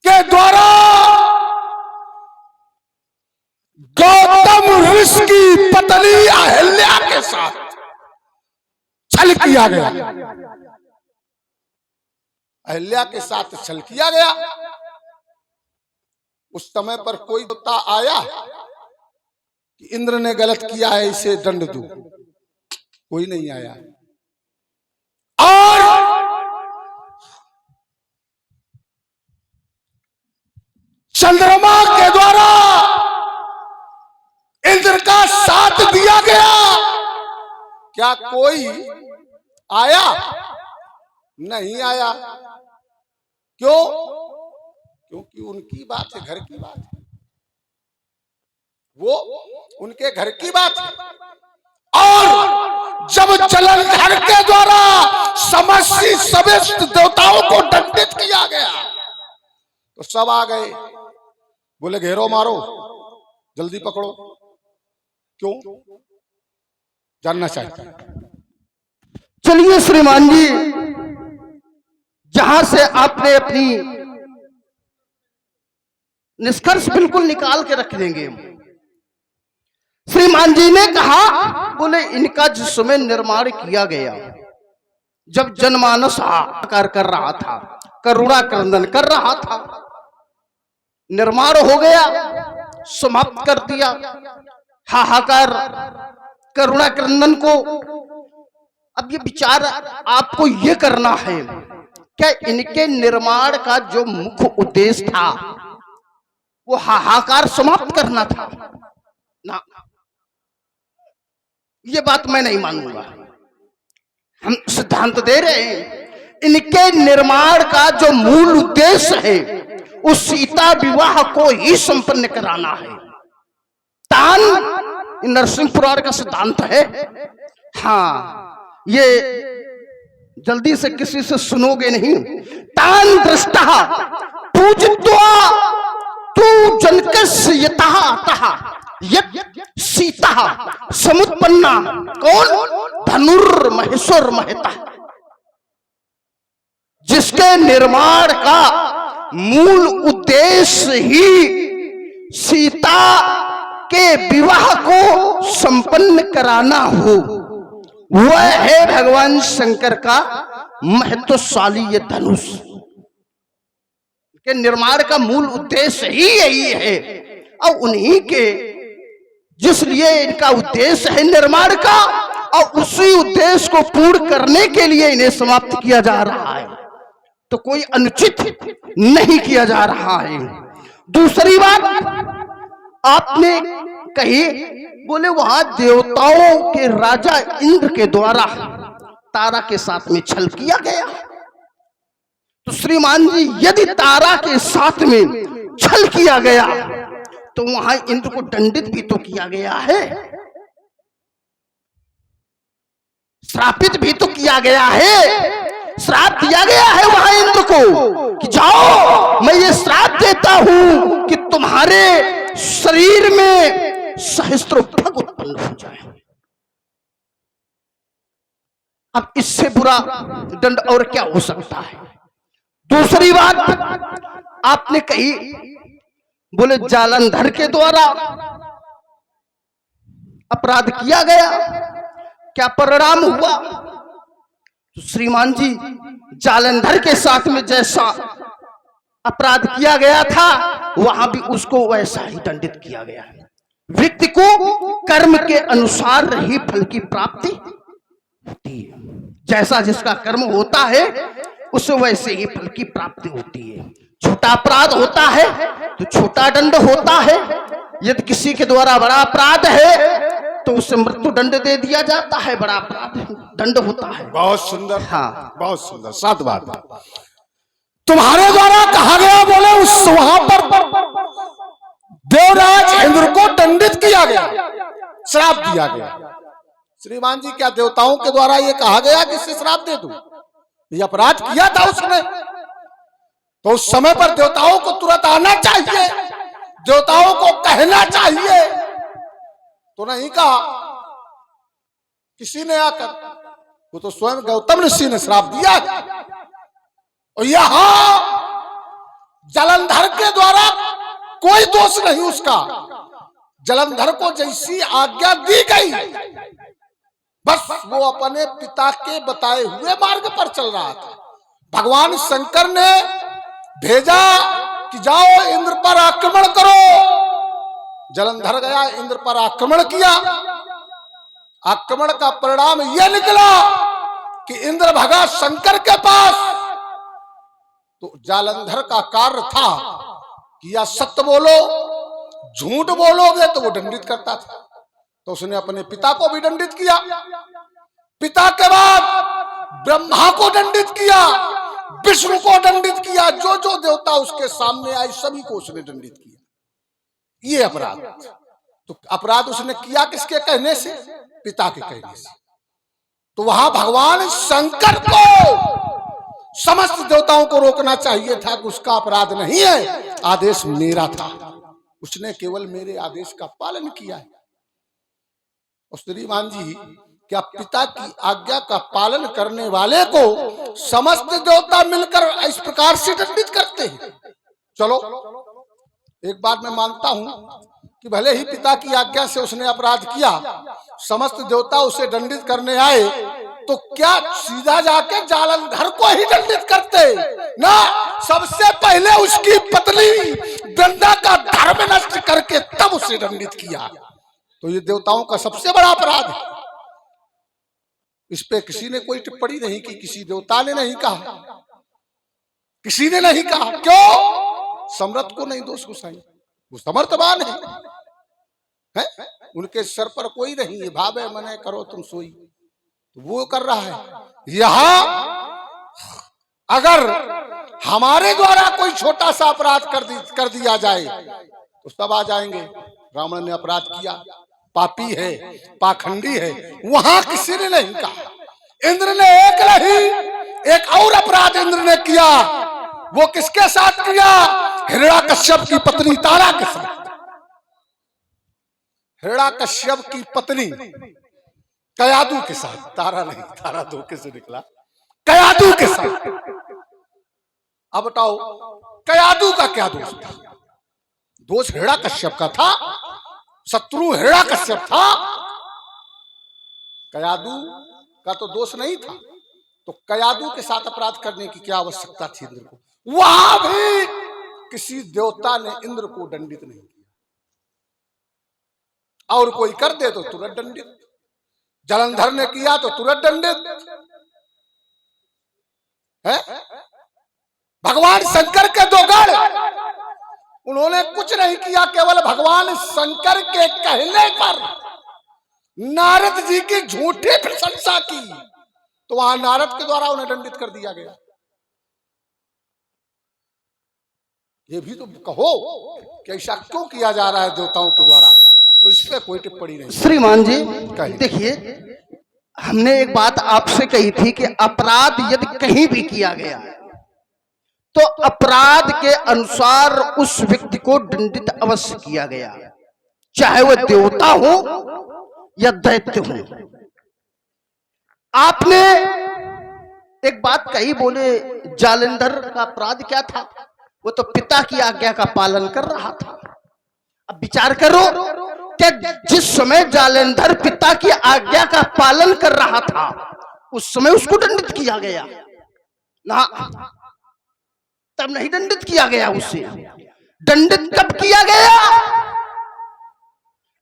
के द्वारा गौतम ऋषि की पत्नी अहिल्या के साथ छल किया गया, अहिल्या के साथ छल किया गया। उस समय पर कोई देवता आया कि इंद्र ने गलत किया है इसे दंड दो, कोई नहीं आया। और चंद्रमा के द्वारा इंद्र का साथ दिया गया, क्या कोई आया? नहीं आया। क्यों? क्योंकि उनकी बात है, घर की बात है, वो उनके घर की बात है। और जब जलंधर के द्वारा समस्त देवताओं को दंडित किया गया तो सब आ गए, बोले घेरो मारो, जल्दी पकड़ो। क्यों जानना चाहते हैं? चलिए श्रीमान जी, जहां से आपने अपनी निष्कर्ष बिल्कुल निकाल के रख देंगे। श्रीमान जी ने कहा, बोले इनका जिस समय निर्माण किया गया, जब जनमानस हाहाकार कर रहा था, करुणा क्रंदन कर रहा था, निर्माण हो गया, समाप्त कर दिया हाहाकार करुणा क्रंदन को। अब ये विचार आपको ये करना है, क्या इनके निर्माण का जो मुख्य उद्देश्य था वो हाहाकार समाप्त करना था? ना, ये बात मैं नहीं मानूंगा। हम सिद्धांत दे रहे हैं, इनके निर्माण का जो मूल उद्देश्य है उस सीता विवाह को ही संपन्न कराना है। तान नरसिंह पुराण का सिद्धांत है। हाँ, ये जल्दी से किसी से सुनोगे नहीं। तान दृष्टा पूजित्वा तू जनकस्य यतः तः यत् सीता समुत्पन्ना। कौन? धनुर्महेश्वर महता, जिसके निर्माण का मूल उद्देश्य ही सीता के विवाह को संपन्न कराना हो, वह है भगवान शंकर का महत्वशाली ये धनुष। के निर्माण का मूल उद्देश्य ही यही है, और उन्हीं के जिसलिए इनका उद्देश्य है निर्माण का, और उसी उद्देश्य को पूर्ण करने के लिए इन्हें समाप्त किया जा रहा है, तो कोई अनुचित नहीं किया जा रहा है। दूसरी बात आपने कही, बोले वहां देवताओं के राजा इंद्र के द्वारा तारा के साथ में छल किया गया। तो श्रीमान जी, यदि तारा के साथ में छल किया गया तो वहां इंद्र को दंडित भी तो किया गया है, श्रापित भी तो किया गया है। श्राप दिया गया है वहां इंद्र को कि जाओ, मैं ये श्राप देता हूं कि तुम्हारे शरीर में सहस्त्रों भग उत्पन्न हो जाए। अब इससे बुरा दंड और क्या हो सकता है? दूसरी बात आपने कही, बोले जालंधर के द्वारा अपराध किया गया, क्या परिणाम हुआ? तो श्रीमान जी, जालंधर के साथ में जैसा अपराध किया गया था वहां भी उसको वैसा ही दंडित किया गया है। व्यक्ति को कर्म के अनुसार ही फल की प्राप्ति होती है। जैसा जिसका कर्म होता है उससे वैसे ही फल की प्राप्ति होती है। छोटा अपराध होता है तो छोटा दंड होता है, यदि किसी के द्वारा बड़ा अपराध है तो उसे मृत्यु दंड दे दिया जाता है, बड़ा अपराध दंड होता है। बहुत सुंदर, हाँ, बहुत सुंदर। सात बात तुम्हारे द्वारा कहा गया, बोले उस वहां पर देवराज इंद्र को दंडित किया गया, श्राप दिया गया। श्रीमान जी, क्या देवताओं के द्वारा ये कहा गया कि इसे श्राप दे दूं? ये अपराध किया था उसने, तो उस समय पर देवताओं को तुरंत आना चाहिए, देवताओं को कहना चाहिए, तो नहीं कहा किसी ने आकर। वो तो स्वयं गौतम ऋषि ने श्राप दिया। और यहां जालंधर के द्वारा कोई दोष नहीं उसका। जालंधर को जैसी आज्ञा दी गई, बस वो अपने पिता के बताए हुए मार्ग पर चल रहा था। भगवान शंकर ने भेजा कि जाओ इंद्र पर आक्रमण करो। जालंधर गया, इंद्र पर आक्रमण किया। आक्रमण का परिणाम यह निकला कि इंद्र भगा शंकर के पास। तो जालंधर का कार्य था कि या सत्य बोलो, झूठ बोलोगे तो वो दंडित करता था। तो उसने अपने पिता को भी दंडित किया, पिता के बाद ब्रह्मा को दंडित किया, विष्णु को दंडित किया, जो जो देवता उसके सामने आए सभी को उसने दंडित किया। ये अपराध। तो अपराध उसने किया किसके कहने से? पिता के कहने से। तो वहां भगवान शंकर को समस्त देवताओं को रोकना चाहिए था कि उसका अपराध नहीं है, आदेश मेरा था। उसने केवल मेरे आदेश का पालन किया है। और श्रीमान जी, क्या पिता की आज्ञा का पालन करने वाले को समस्त देवता मिलकर इस प्रकार से दंडित करते हैं? चलो, एक बात मैं मानता हूं कि भले ही पिता की आज्ञा से उसने अपराध किया, समस्त देवता उसे दंडित करने आए, तो क्या सीधा जाके जालंधर को ही दंडित करते ना? सबसे पहले उसकी पत्नी गंगा का धर्म नष्ट करके तब उसे दंडित किया। तो ये देवताओं का सबसे बड़ा अपराध है। इस पे किसी ने कोई टिप्पणी नहीं की, किसी देवता ने नहीं कहा, किसी ने नहीं कहा। क्यों? सम्राट को नहीं दोष घुसाई, वो समर्थवान है? उनके सर पर कोई नहीं है, भावे मने करो तुम सोई, तो वो कर रहा है। यहां अगर हमारे द्वारा कोई छोटा सा अपराध कर दिया जाए तो सब आ जाएंगे, रावण ने अपराध किया, पापी है, पाखंडी है। वहां किसी ने नहीं कहा। इंद्र ने एक नहीं, एक और अपराध इंद्र ने किया। वो किसके साथ किया? हिरण्याकश्यप की पत्नी तारा के साथ। हिरण्याकश्यप की पत्नी कयादू के साथ, तारा नहीं, तारा धोखे से निकला, कयादू के साथ। अब बताओ, कयादू का क्या दोष था? दोष हिरण्याकश्यप का था, शत्रु हिरण्याकश्यप था, कयादू का तो दोष नहीं था। तो कयादू के साथ अपराध करने की क्या आवश्यकता थी इंद्र को? वहां भी किसी देवता ने इंद्र को दंडित नहीं किया। और कोई कर दे तो तुरंत दंडित। जालंधर ने किया तो तुरंत दंडित है। भगवान शंकर के दो गण, उन्होंने कुछ नहीं किया, केवल भगवान शंकर के कहने पर नारद जी की झूठी प्रशंसा की, तो वहां नारद के द्वारा उन्हें दंडित कर दिया गया। ये भी तो कहो कि ऐसा क्यों किया जा रहा है देवताओं के द्वारा? तो इस पे कोई टिप्पणी नहीं। श्रीमान जी देखिए, हमने एक बात आपसे कही थी कि अपराध यदि कहीं भी किया गया तो अपराध के अनुसार उस व्यक्ति को दंडित अवश्य किया गया, चाहे वह देवता हो या दैत्य हो। आपने एक बात कही, बोले जालंधर का अपराध क्या था? वो तो पिता की आज्ञा का पालन कर रहा था। अब विचार करो कि जिस समय जालंधर पिता की आज्ञा का पालन कर रहा था, उस समय उसको दंडित किया गया ना? तब नहीं दंडित किया गया उसे। दंडित कब किया गया?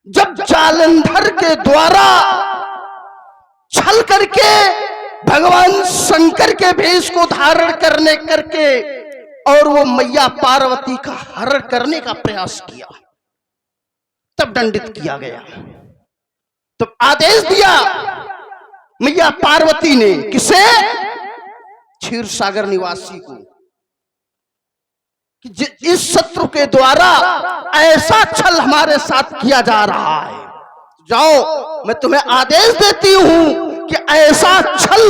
जब जालंधर के द्वारा छल करके भगवान शंकर के भेष को धारण करके और वो मैया पार्वती का हरण करने का प्रयास किया, तब दंडित किया गया। तब आदेश दिया मैया पार्वती ने, किसे? क्षीर सागर निवासी को, कि इस शत्रु के द्वारा ऐसा छल हमारे साथ किया जा रहा है, जाओ मैं तुम्हें आदेश देती हूं कि ऐसा छल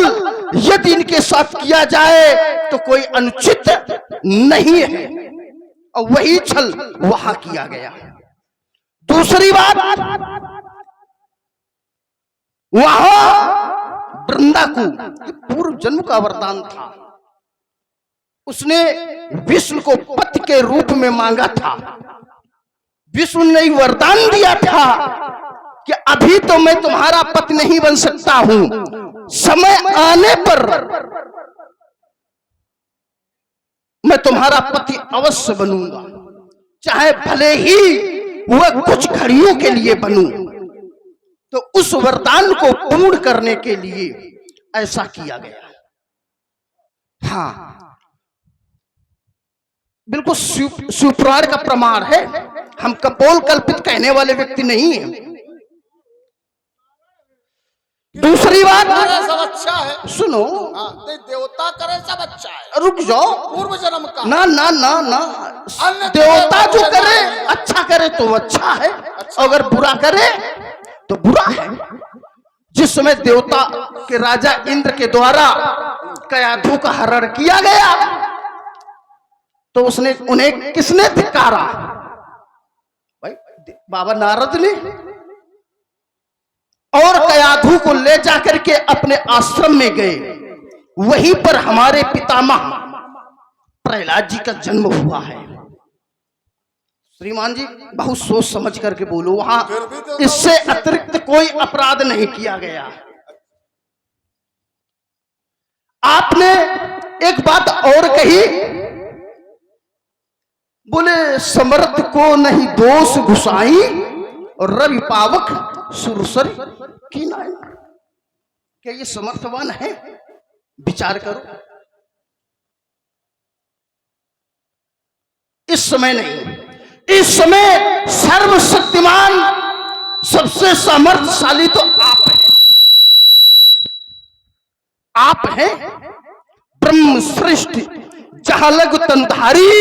यदि इनके साथ किया जाए तो कोई अनुचित नहीं है। और वही छल वहां किया गया। दूसरी बात, वहां वृंदा को पूर्व जन्म का वरदान था, उसने विष्णु को पति के रूप में मांगा था। विष्णु ने वरदान दिया था कि अभी तो मैं तुम्हारा पति नहीं बन सकता हूं, समय आने पर मैं तुम्हारा पति अवश्य बनूंगा, चाहे भले ही वह कुछ घड़ियों के लिए बनूं। तो उस वरदान को पूर्ण करने के लिए ऐसा किया गया। हाँ, बिल्कुल शिवपुराण का प्रमाण है, हम कपोल कल्पित कहने वाले व्यक्ति नहीं है। दूसरी बात, सब अच्छा है, सुनो, देवता करे सब अच्छा है। रुक जाओ, पूर्व जन्म का ना ना ना ना, देवता जो करे अच्छा करे तो अच्छा है, अगर बुरा करे तो बुरा है। जिस समय देवता के राजा इंद्र के द्वारा कयाधु का हरण किया गया तो उन्हें किसने धिक्कारा? भाई बाबा नारद ने और कयाधु को ले जाकर के अपने आश्रम में गए। वहीं पर हमारे पितामह प्रहलाद जी का जन्म हुआ है। श्रीमान जी बहुत सोच समझ करके बोलो, वहां इससे अतिरिक्त कोई अपराध नहीं किया गया। आपने एक बात और कही, बोले समर्थ को नहीं दोष घुसाई और रवि पावक सुरसर की नाई। क्या ये समर्थवान है? विचार करो। इस समय नहीं, इस समय सर्वशक्तिमान सबसे सामर्थ्यशाली तो आप हैं। आप हैं ब्रह्म श्रेष्ठ जहालग तंधारी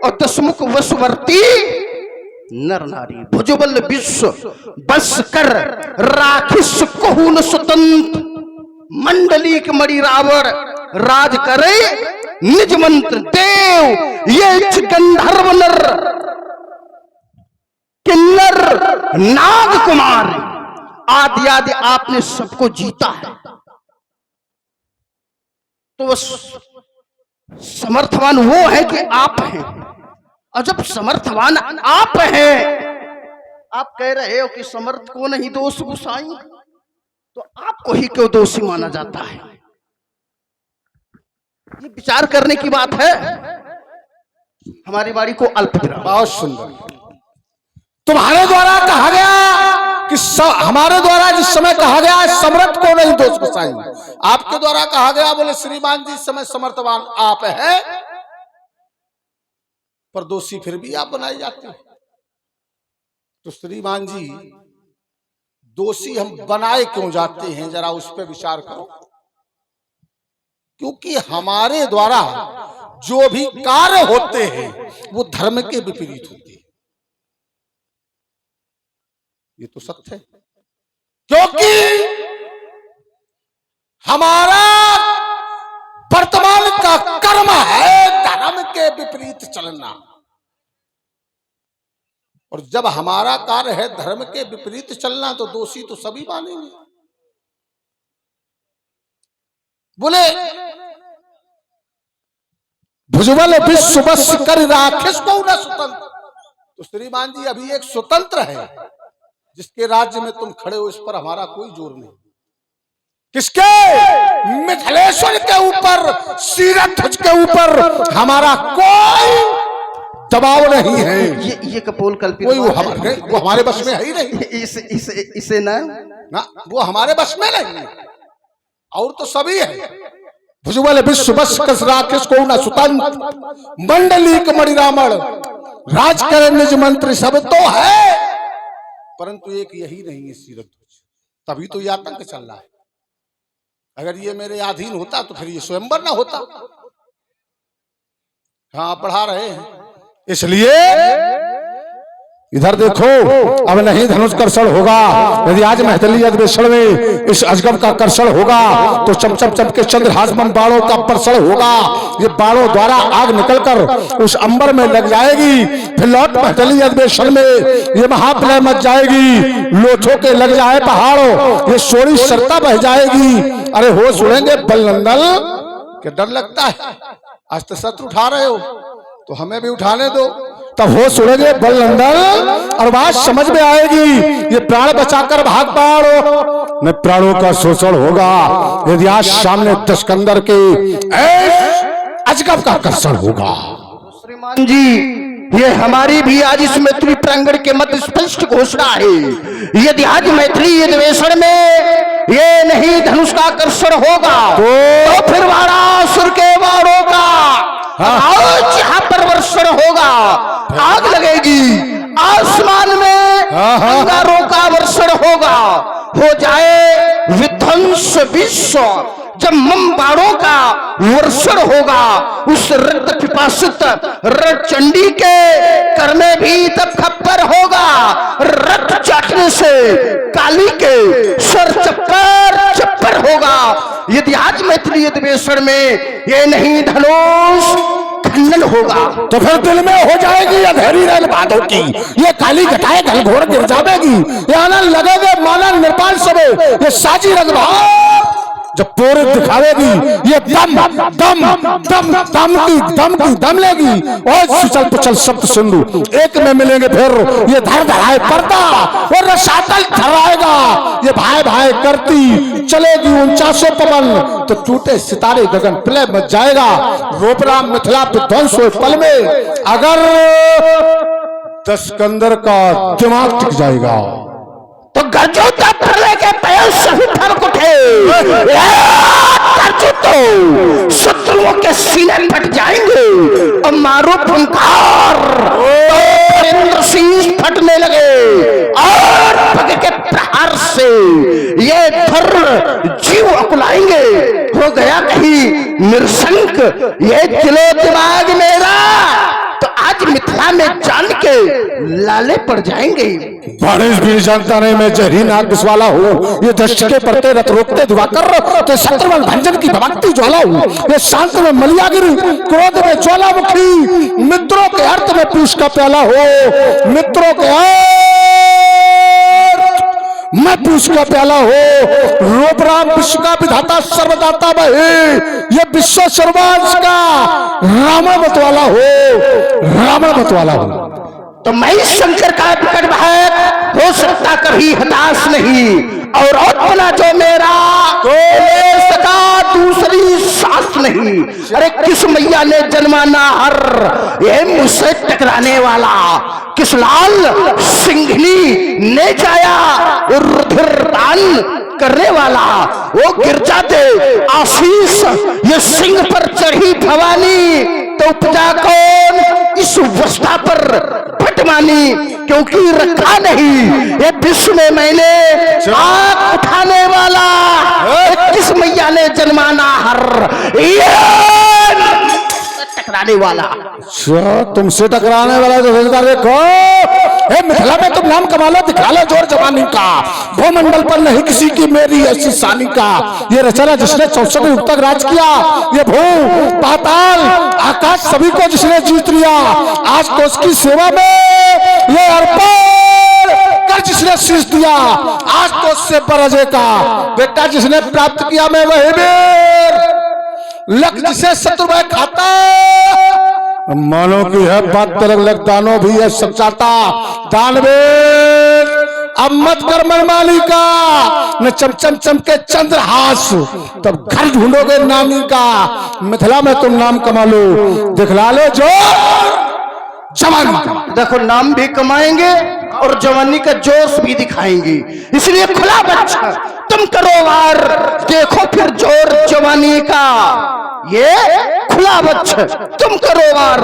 और दशमुख वशवर्ती नर नारी। भुजबल विश्व बस कर राखिस कहून स्वतंत्र मंडलीक मणि रावण राज करे निज मंत्र देव ये गंधर्व नर किन्नर नाग कुमार आदि आदि आपने सबको जीता है। तो समर्थवान वो है कि आप हैं। और जब समर्थवान आप हैं, आप कह रहे हो कि समर्थ को नहीं दोष घुसाई, तो आपको ही क्यों दोषी माना जाता है? ये विचार करने की बात है। हमारी बाड़ी को अल्प विराम। बहुत सुंदर। तुम्हारे द्वारा कहा गया कि हमारे द्वारा जिस समय कहा गया समर्थ को नहीं दोष घुसाई, आपके द्वारा कहा गया बोले श्रीमान जी इस समय समर्थवान आप हैं, पर दोषी फिर भी आप बनाए जाते हैं। तो श्रीमान जी दोषी हम बनाए क्यों जाते हैं, जरा उस पर विचार करो। क्योंकि हमारे द्वारा जो भी कार्य होते हैं वो धर्म के विपरीत होते हैं। ये तो सत्य है, क्योंकि हमारा वर्तमान का कर्म है धर्म के विपरीत चलना। और जब हमारा कार्य है धर्म के विपरीत चलना, तो दोषी तो सभी मानेंगे। बोले भुजबल विश्व बस कर राखिस को न स्वतंत्र। तो श्रीमान जी अभी एक स्वतंत्र है जिसके राज्य में तुम खड़े हो, इस पर हमारा कोई जोर नहीं। किसके? मिथिलेश्वर के ऊपर, सीरध्वज के ऊपर हमारा कोई दबाव नहीं है। ये कपोल कल्पित कोई वो हमारे बस में है ही नहीं। इसे ना वो हमारे बस में नहीं, और तो सभी है। भुजबल विश्व बस कस राखिस को न स्वतंत्र मंडलीक मणि रावण राज करे निज मंत्री। सब तो है, परंतु एक यही नहीं है सीरध्वज। तभी तो ये आतंक चल रहा है। अगर ये मेरे अधीन होता तो फिर ये स्वयंवर ना होता। हाँ बढ़ा रहे हैं, इसलिए इधर देखो। अब नहीं धनुष कर्षण होगा। यदि आज मैथिली अधिवेशन में इस अजगब का कर्षण होगा तो चमचम चमके चंद्रहासमन बाणों का वर्षण होगा। ये बाणों द्वारा आग निकलकर उस अंबर में लग जाएगी। फिर लौट मैथिली अधिवेशन में ये महाप्रलय मच जाएगी। लोथों के लग जाए पहाड़ों, ये सोनी सरता बह जाएगी। अरे हो सुनेंगे बलनंदन के डर लगता है। आज तो शत्रु उठा रहे हो तो हमें भी उठाने दो, तब हो सुनेंगे बलनंदन और बात समझ में आएगी। ये प्राण बचाकर भाग पाओ न प्राणों का शोषण होगा। यदि आज सामने तस्कंदर के अजगब का कर्षण होगा। श्रीमान जी ये हमारी भी आज इस मैत्री प्रांगण के मध्य स्पष्ट घोषणा है। यदि आज मैत्री अधिवेशन में ये नहीं धनुष का कर्षण होगा तो फिर वारासुर के बाणों का आज यहाँ पर वर्षण होगा। आग लगेगी, आसमान में अंगारों का वर्षण होगा। हो जाए विध्वंस विश्व जब मम बाणों का वर्षण होगा। उस रक्त पिपासित रक्त चंडी के कर में भी तब खप्पर होगा। रक्त चाटने से काली के सर चप्पर होगा। यदि आज मैथिली अधिवेशन में ये नहीं धनुष खंडन होगा। तो फिर दिल में हो जाएगी अंधेरी रैल बादों की, ये काली घटाए गल घोर गिर जाएगी, ये आनंद लगेगा माना निर्पाल सबे, ये साजी रंगभाव जब पूरे दिखावेगी, ये दम दम दम दम की दम लेगी और सुचल पुचल शब्द सिंधु एक में मिलेंगे, फिर ये धर धराए पर्दा और रसातल धराएगा, ये भाई भाई करती चलेगी 49 पवन, तो टूटे सितारे गगन प्रलय मच जाएगा, रोपराम मिथिला विध्वंस हो पल में, अगर 10 कंदर का दिमाग टिक जाएगा तो गरजो तब प्रलय के पैर सभी ठरक उठे, तो शत्रुओं के सीने फट जाएंगे और मारो फंकार, तो इंद्र शीश फटने लगे और पग के प्रहार से ये धर जीव अकुलाएंगे, हो गया कहीं निरसंक ये दिलो दिमाग मेरा, तो आज मिथिला में जान के लाले पड़ जाएंगे। बारिश भी जानता नहीं मैं जहरी नाग बिस्वाला हूँ, ये दृष्टि के पड़ते रथ रोकते दिवाकर, तो शत्रुघ्न भंजन की भक्ति ज्वाला हूँ, ये शांत में मलियागिरी क्रोध में ज्वालामुखी, मित्रों के अर्थ में पीयूष का प्याला हो, मित्रों के मैं पीयूष का प्याला हो, रोपराम विश्व का विधाता सर्वदाता बहे, ये विश्व सर्वांश का रावण मतवाला हो, तो मैं शंकर का विकट भक्त हो सकता कभी हताश नहीं, और अपना जो मेरा तो ले सका दूसरी सांस नहीं, अरे किस मैया ने जन्माना हर ये मुझसे टकराने वाला, किस लाल सिंघनी ने जाया रुधिर दान करने वाला, वो गिर जाते आशीष ये सिंह पर चढ़ी भवानी, तो उपजा कौन इस अवस्था पर फटमानी, क्योंकि रखा नहीं ये विश्व में मैंने आग उठाने वाला, किस मैया ने जन्माना हर टकराने वाला, तुमसे टकराने वाला तो देखो, मिथिला में तुम नाम कमा लो, दिखा लो जोर जवानी का, भूमंडल पर नहीं किसी की मेरी ऐसी सानी का, ये रचना जिसने 64 युग तक राज किया, ये भू पाताल आकाश सभी को जिसने जीत लिया, आज तो उसकी सेवा में ये अर्पण कर जिसने शीश दिया, आज तो उससे बरजे का बेटा जिसने प्राप्त किया, मैं वही वीर लक जिसे शत्रु में खाता, मानो की है बात तरक लग दानो भी है सब चाहता, दानवीर अब मत कर मनमानी का, न चमचम चमके चंद्रहास, तब घर ढूंढोगे नामी का, मिथिला में तुम नाम कमा लो, दिखला लो जो जवान, देखो नाम भी कमाएंगे और जवानी का जोश भी दिखाएंगे, इसलिए खुला बच्चा तुम करो वार, देखो फिर जोर जवानी का, ये खुला बच्चा तुम करो वार,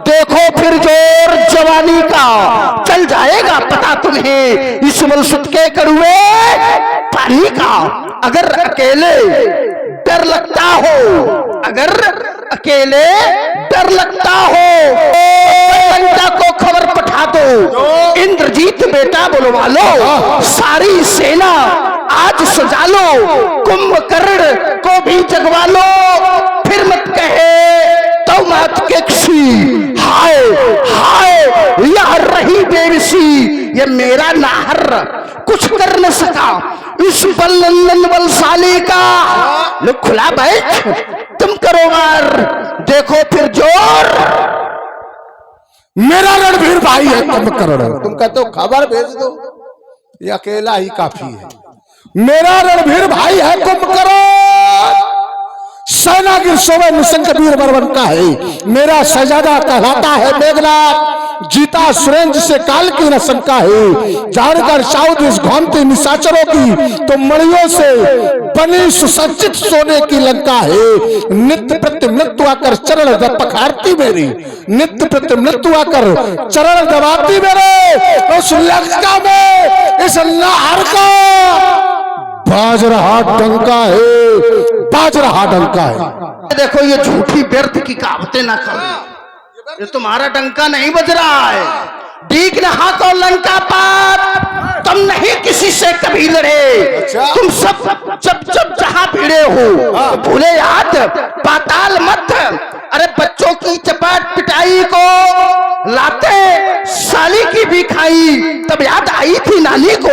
देखो फिर जोर जवानी का, चल जाएगा पता तुम्हें इस वलसुत के कड़ुए पानी का, अगर अकेले डर लगता हो, अगर अकेले डर लगता हो, घंटा को खबर पठा दो, इंद्रजीत बेटा बुलवा लो, सारी सेना आज सजा लो, कुंभकर्ण को भी जगवा लो, फिर मत कहे तो मत के किसी, हाय हाय यह रही बेविसी, ये मेरा नाहर कुछ कर न सका इस बलनंदन बलशाली का, लो खुला बैठ तुम करो वार, देखो फिर जोर, मेरा रणवीर भाई है कुंभकर्ण, तुम कहते हो खबर भेज दो, ये अकेला ही काफी है, मेरा रणवीर भाई है कुंभकर्ण, सेना गिर सोवे निशंक वीर बरवन का है, मेरा शहजादा कहलाता है मेघनाथ, जीता सुरेंद्र से काल की न शंका है, जानकर साउद इस घोंते निशाचरों की, तो मणियों से बनी सुसज्जित सोने की लंका है, नित्य प्रति मृत्यु आकर चरण पखारती मेरी, नित्य प्रति मृत्यु आकर चरण दबाती मेरे, उस लंका में इस नाहर का बाज रहा डंका है, बाज रहा डंका है। देखो ये झूठी व्यर्थ की कहावतें ना करो, ये तुम्हारा डंका नहीं बज रहा है, डीक नहा को लंका पार, तुम नहीं किसी से कभी लड़े, तुम सब जब जब जहां भिड़े हो, भूले याद पाताल मत, अरे बच्चों की चपाट पिटाई को लाते साली की भी खाई, तब याद आई थी नानी को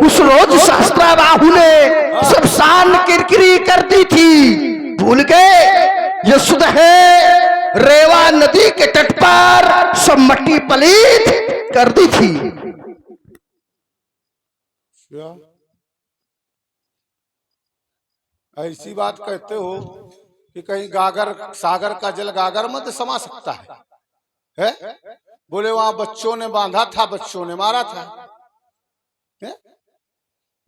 उस रोज शास्त्रा बाहू ने सब शान किरकिरी कर दी थी। भूल गए ये सुध है रेवा नदी के तट पर सब मट्टी पलीत कर दी थी। ऐसी बात कहते हो कि कहीं गागर सागर का जल गागर में तो समा सकता है? बोले वहां बच्चों ने बांधा था, बच्चों ने मारा था। है?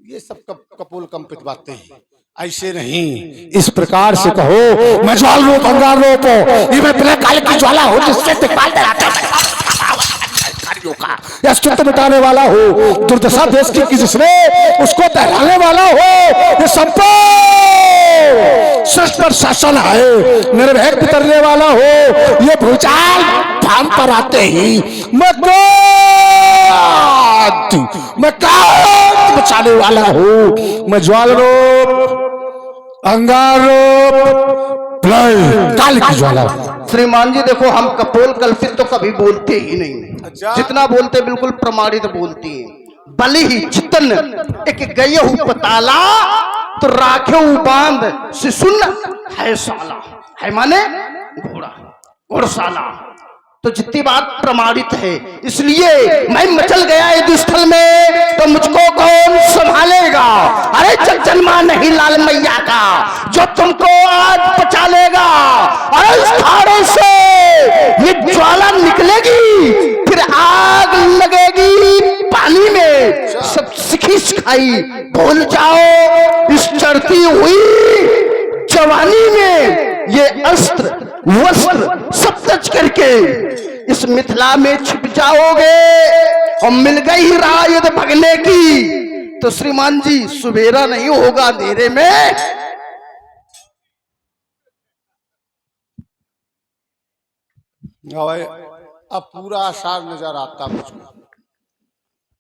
ये सब कपोल कंपित बातें हैं, ऐसे नहीं। इस प्रकार से कहो मैं ज्वाल रूप अंगार रूप ये मैं ब्लैक काल की ज्वाला हो जिससे दिखपाल डराता का अस्तित्व मिटाने वाला हो, दुर्दशा देश की जिसने उसको दहलाने वाला हो, ये संपूर्ण सृष्टि पर शासन है, निर्भय उतरने वाला हो, ये भूचाल फान पर आते ही मैं बचाने वाला हूँ। मैं ज्वाल रूप अंगार रूप काल की ज्वाला। श्रीमान जी देखो, हम कपोल कल्पित तो कभी बोलते ही नहीं। अच्छा। जितना बोलते बिल्कुल प्रमाणित बोलते हैं। बलि ही चितन एक गय पताला तो राखे बांध से सुन है साला, है माने घोड़ा घोड़साला। तो जितनी बात प्रमाणित है, इसलिए मैं मचल गया युद्ध स्थल में तो मुझको कौन संभालेगा। अरे जग जन्मा नहीं लाल मैया का जो तुमको आज बचा लेगा। अरे इस खाड़े से ये ज्वाला निकलेगी, फिर आग लगेगी पानी में, सब सिखी सिखाई भूल जाओ इस चढ़ती हुई जवानी में। ये अस्त्र वस्त्र सब तज करके इस मिथिला में छिप जाओगे और मिल गई राह युद्ध भगने की तो श्रीमान जी सुबेरा नहीं होगा अंधेरे में। अब पूरा आसार नजर आता मुझको,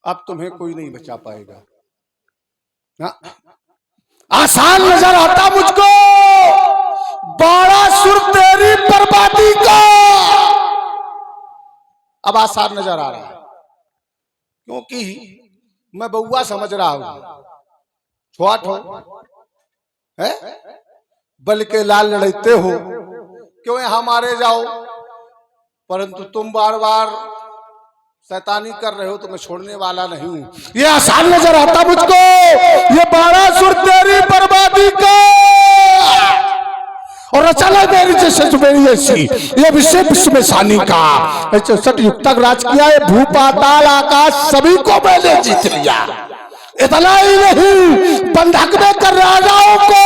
अब तुम्हें कोई नहीं बचा पाएगा। आसान नजर आता मुझको, बाड़ा सुर तेरी बर्बादी का अब आसान नजर आ रहा है, क्योंकि मैं बउआ समझ रहा हूं छोट हो है, बल के लाल लड़ते हो क्यों यहाँ मारे जाओ, परंतु तुम बार बार शैतानी कर रहे हो तो मैं छोड़ने वाला नहीं हूं। ये आसान नजर आता मुझको, ये बाड़ा सुर तेरी बर्बादी का और रचना मेरी जैसे मेरी ऐसी, ये विश्व में सानी का 64 युक्तक राज किया है, भू पाताल आकाश सभी को मैंने जीत लिया। इतना ही नहीं, बंधक में कर राजाओं को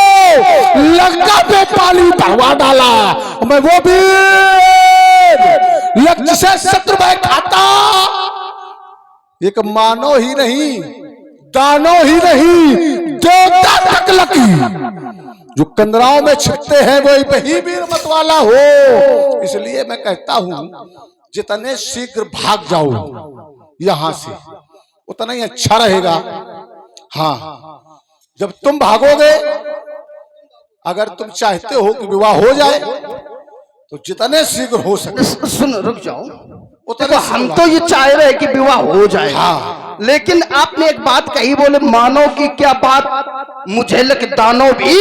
लंका पे पानी भरवा डाला। मैं वो भी लक्ष्य से शत्रु में खाता, एक मानो ही नहीं दानो ही नहीं देवता तक लकी जो कंदराओं में छिपते हैं वही वीर मत वाला हो। इसलिए मैं कहता हूं जितने शीघ्र भाग जाओ यहां से उतना ही अच्छा रहेगा। हाँ, जब तुम भागोगे, अगर तुम चाहते हो कि विवाह हो जाए तो जितने शीघ्र हो सके। सुन रुक जाओ, तो हम तो ये चाह रहे हैं कि विवाह हो जाए। हाँ। लेकिन आपने एक बात कही, बोले मानो की क्या बात, मुझे लग दानो भी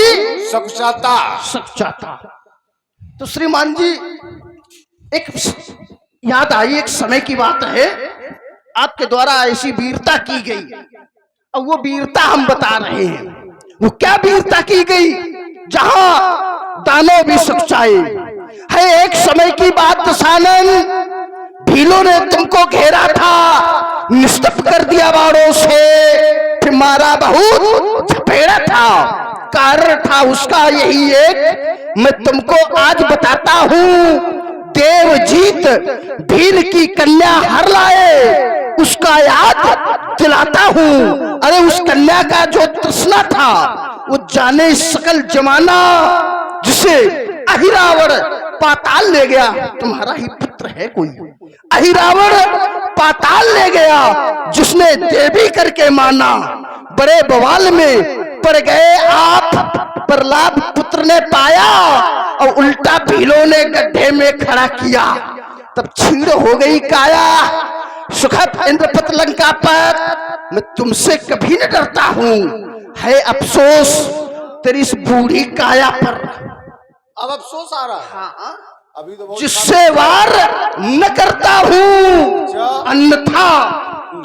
सब चाहता सब चाहता। तो श्रीमान जी एक याद आई, एक समय की बात है, आपके द्वारा ऐसी वीरता की गई, अब वो वीरता हम बता रहे हैं। वो क्या वीरता की गई जहां दानो भी सच्चाई है। एक समय की बात दशानन, भीलों ने तुमको घेरा था, निस्तब्ध कर दिया बाड़ों से, फिर मारा बहुत झपेड़ा था। कारण था उसका यही एक, मैं तुमको आज बताता हूं। देवजीत भील की कन्या हर लाए, उसका याद दिलाता हूं। अरे उस कन्या का जो तृष्णा था वो जाने सकल जमाना, जिसे अहिरावण पाताल ले गया। तुम्हारा ही पुत्र है कोई, अहिरावण पाताल ले गया, जिसने देवी करके माना। बड़े बवाल में पड़ गए आप, प्रहलाद पुत्र ने पाया और उल्टा भीलों ने गड्ढे में खड़ा किया, तब छीड़ हो गई काया। सुखद इंद्रपत लंकापत, मैं तुमसे कभी न डरता हूं, है अफसोस तेरी इस बूढ़ी काया पर। अब अफसोस आ रहा है। हाँ, अभी तो जिससे वार न करता हूं, अन्यथा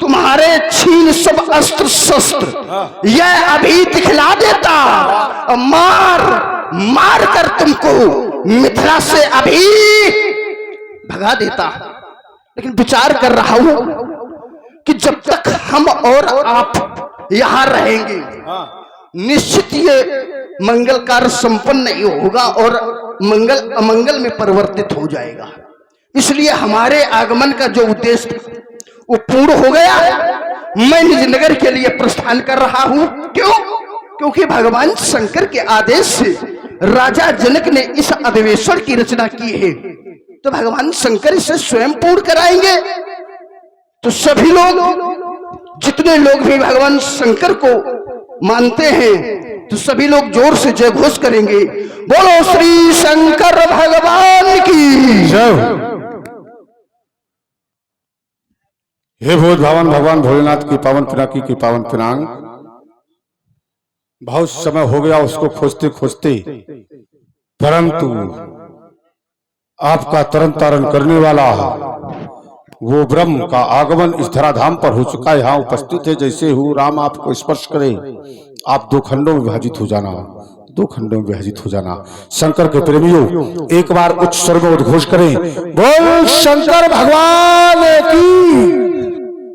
तुम्हारे छीन सब अस्त्र शस्त्र यह अभी दिखला देता, और मार मार कर तुमको मिथिला से अभी भगा देता। लेकिन विचार कर रहा हूं कि जब तक हम और आप यहां रहेंगे, निश्चित ये मंगल कार्य संपन्न नहीं होगा और मंगल अमंगल में परिवर्तित हो जाएगा। इसलिए हमारे आगमन का जो उद्देश्य था वो पूर्ण हो गया। मैं निज नगर के लिए प्रस्थान कर रहा हूं। क्यों? क्योंकि भगवान शंकर के आदेश से राजा जनक ने इस अधिवेशन की रचना की है, तो भगवान शंकर इसे स्वयं पूर्ण कराएंगे। तो सभी लोग, जितने लोग भी भगवान शंकर को मानते हैं, तो सभी लोग जोर से जय घोष करेंगे, बोलो श्री शंकर भगवान की जय। हे भूत भवन भगवान भोलेनाथ की पावन पिनाकी की पावन पिनांग, बहुत समय हो गया उसको खोजते खोजते, परंतु आपका तरन तारण करने वाला वो ब्रह्म का आगमन इस धराधाम पर हो चुका है, यहाँ उपस्थित है। जैसे हो राम आपको स्पर्श करे, आप दो खंडों में विभाजित हो जाना, दो खंडों में विभाजित हो जाना। शंकर के प्रेमियों, एक बार उच्च स्वर में उद्घोष करें, बोल शंकर भगवान की।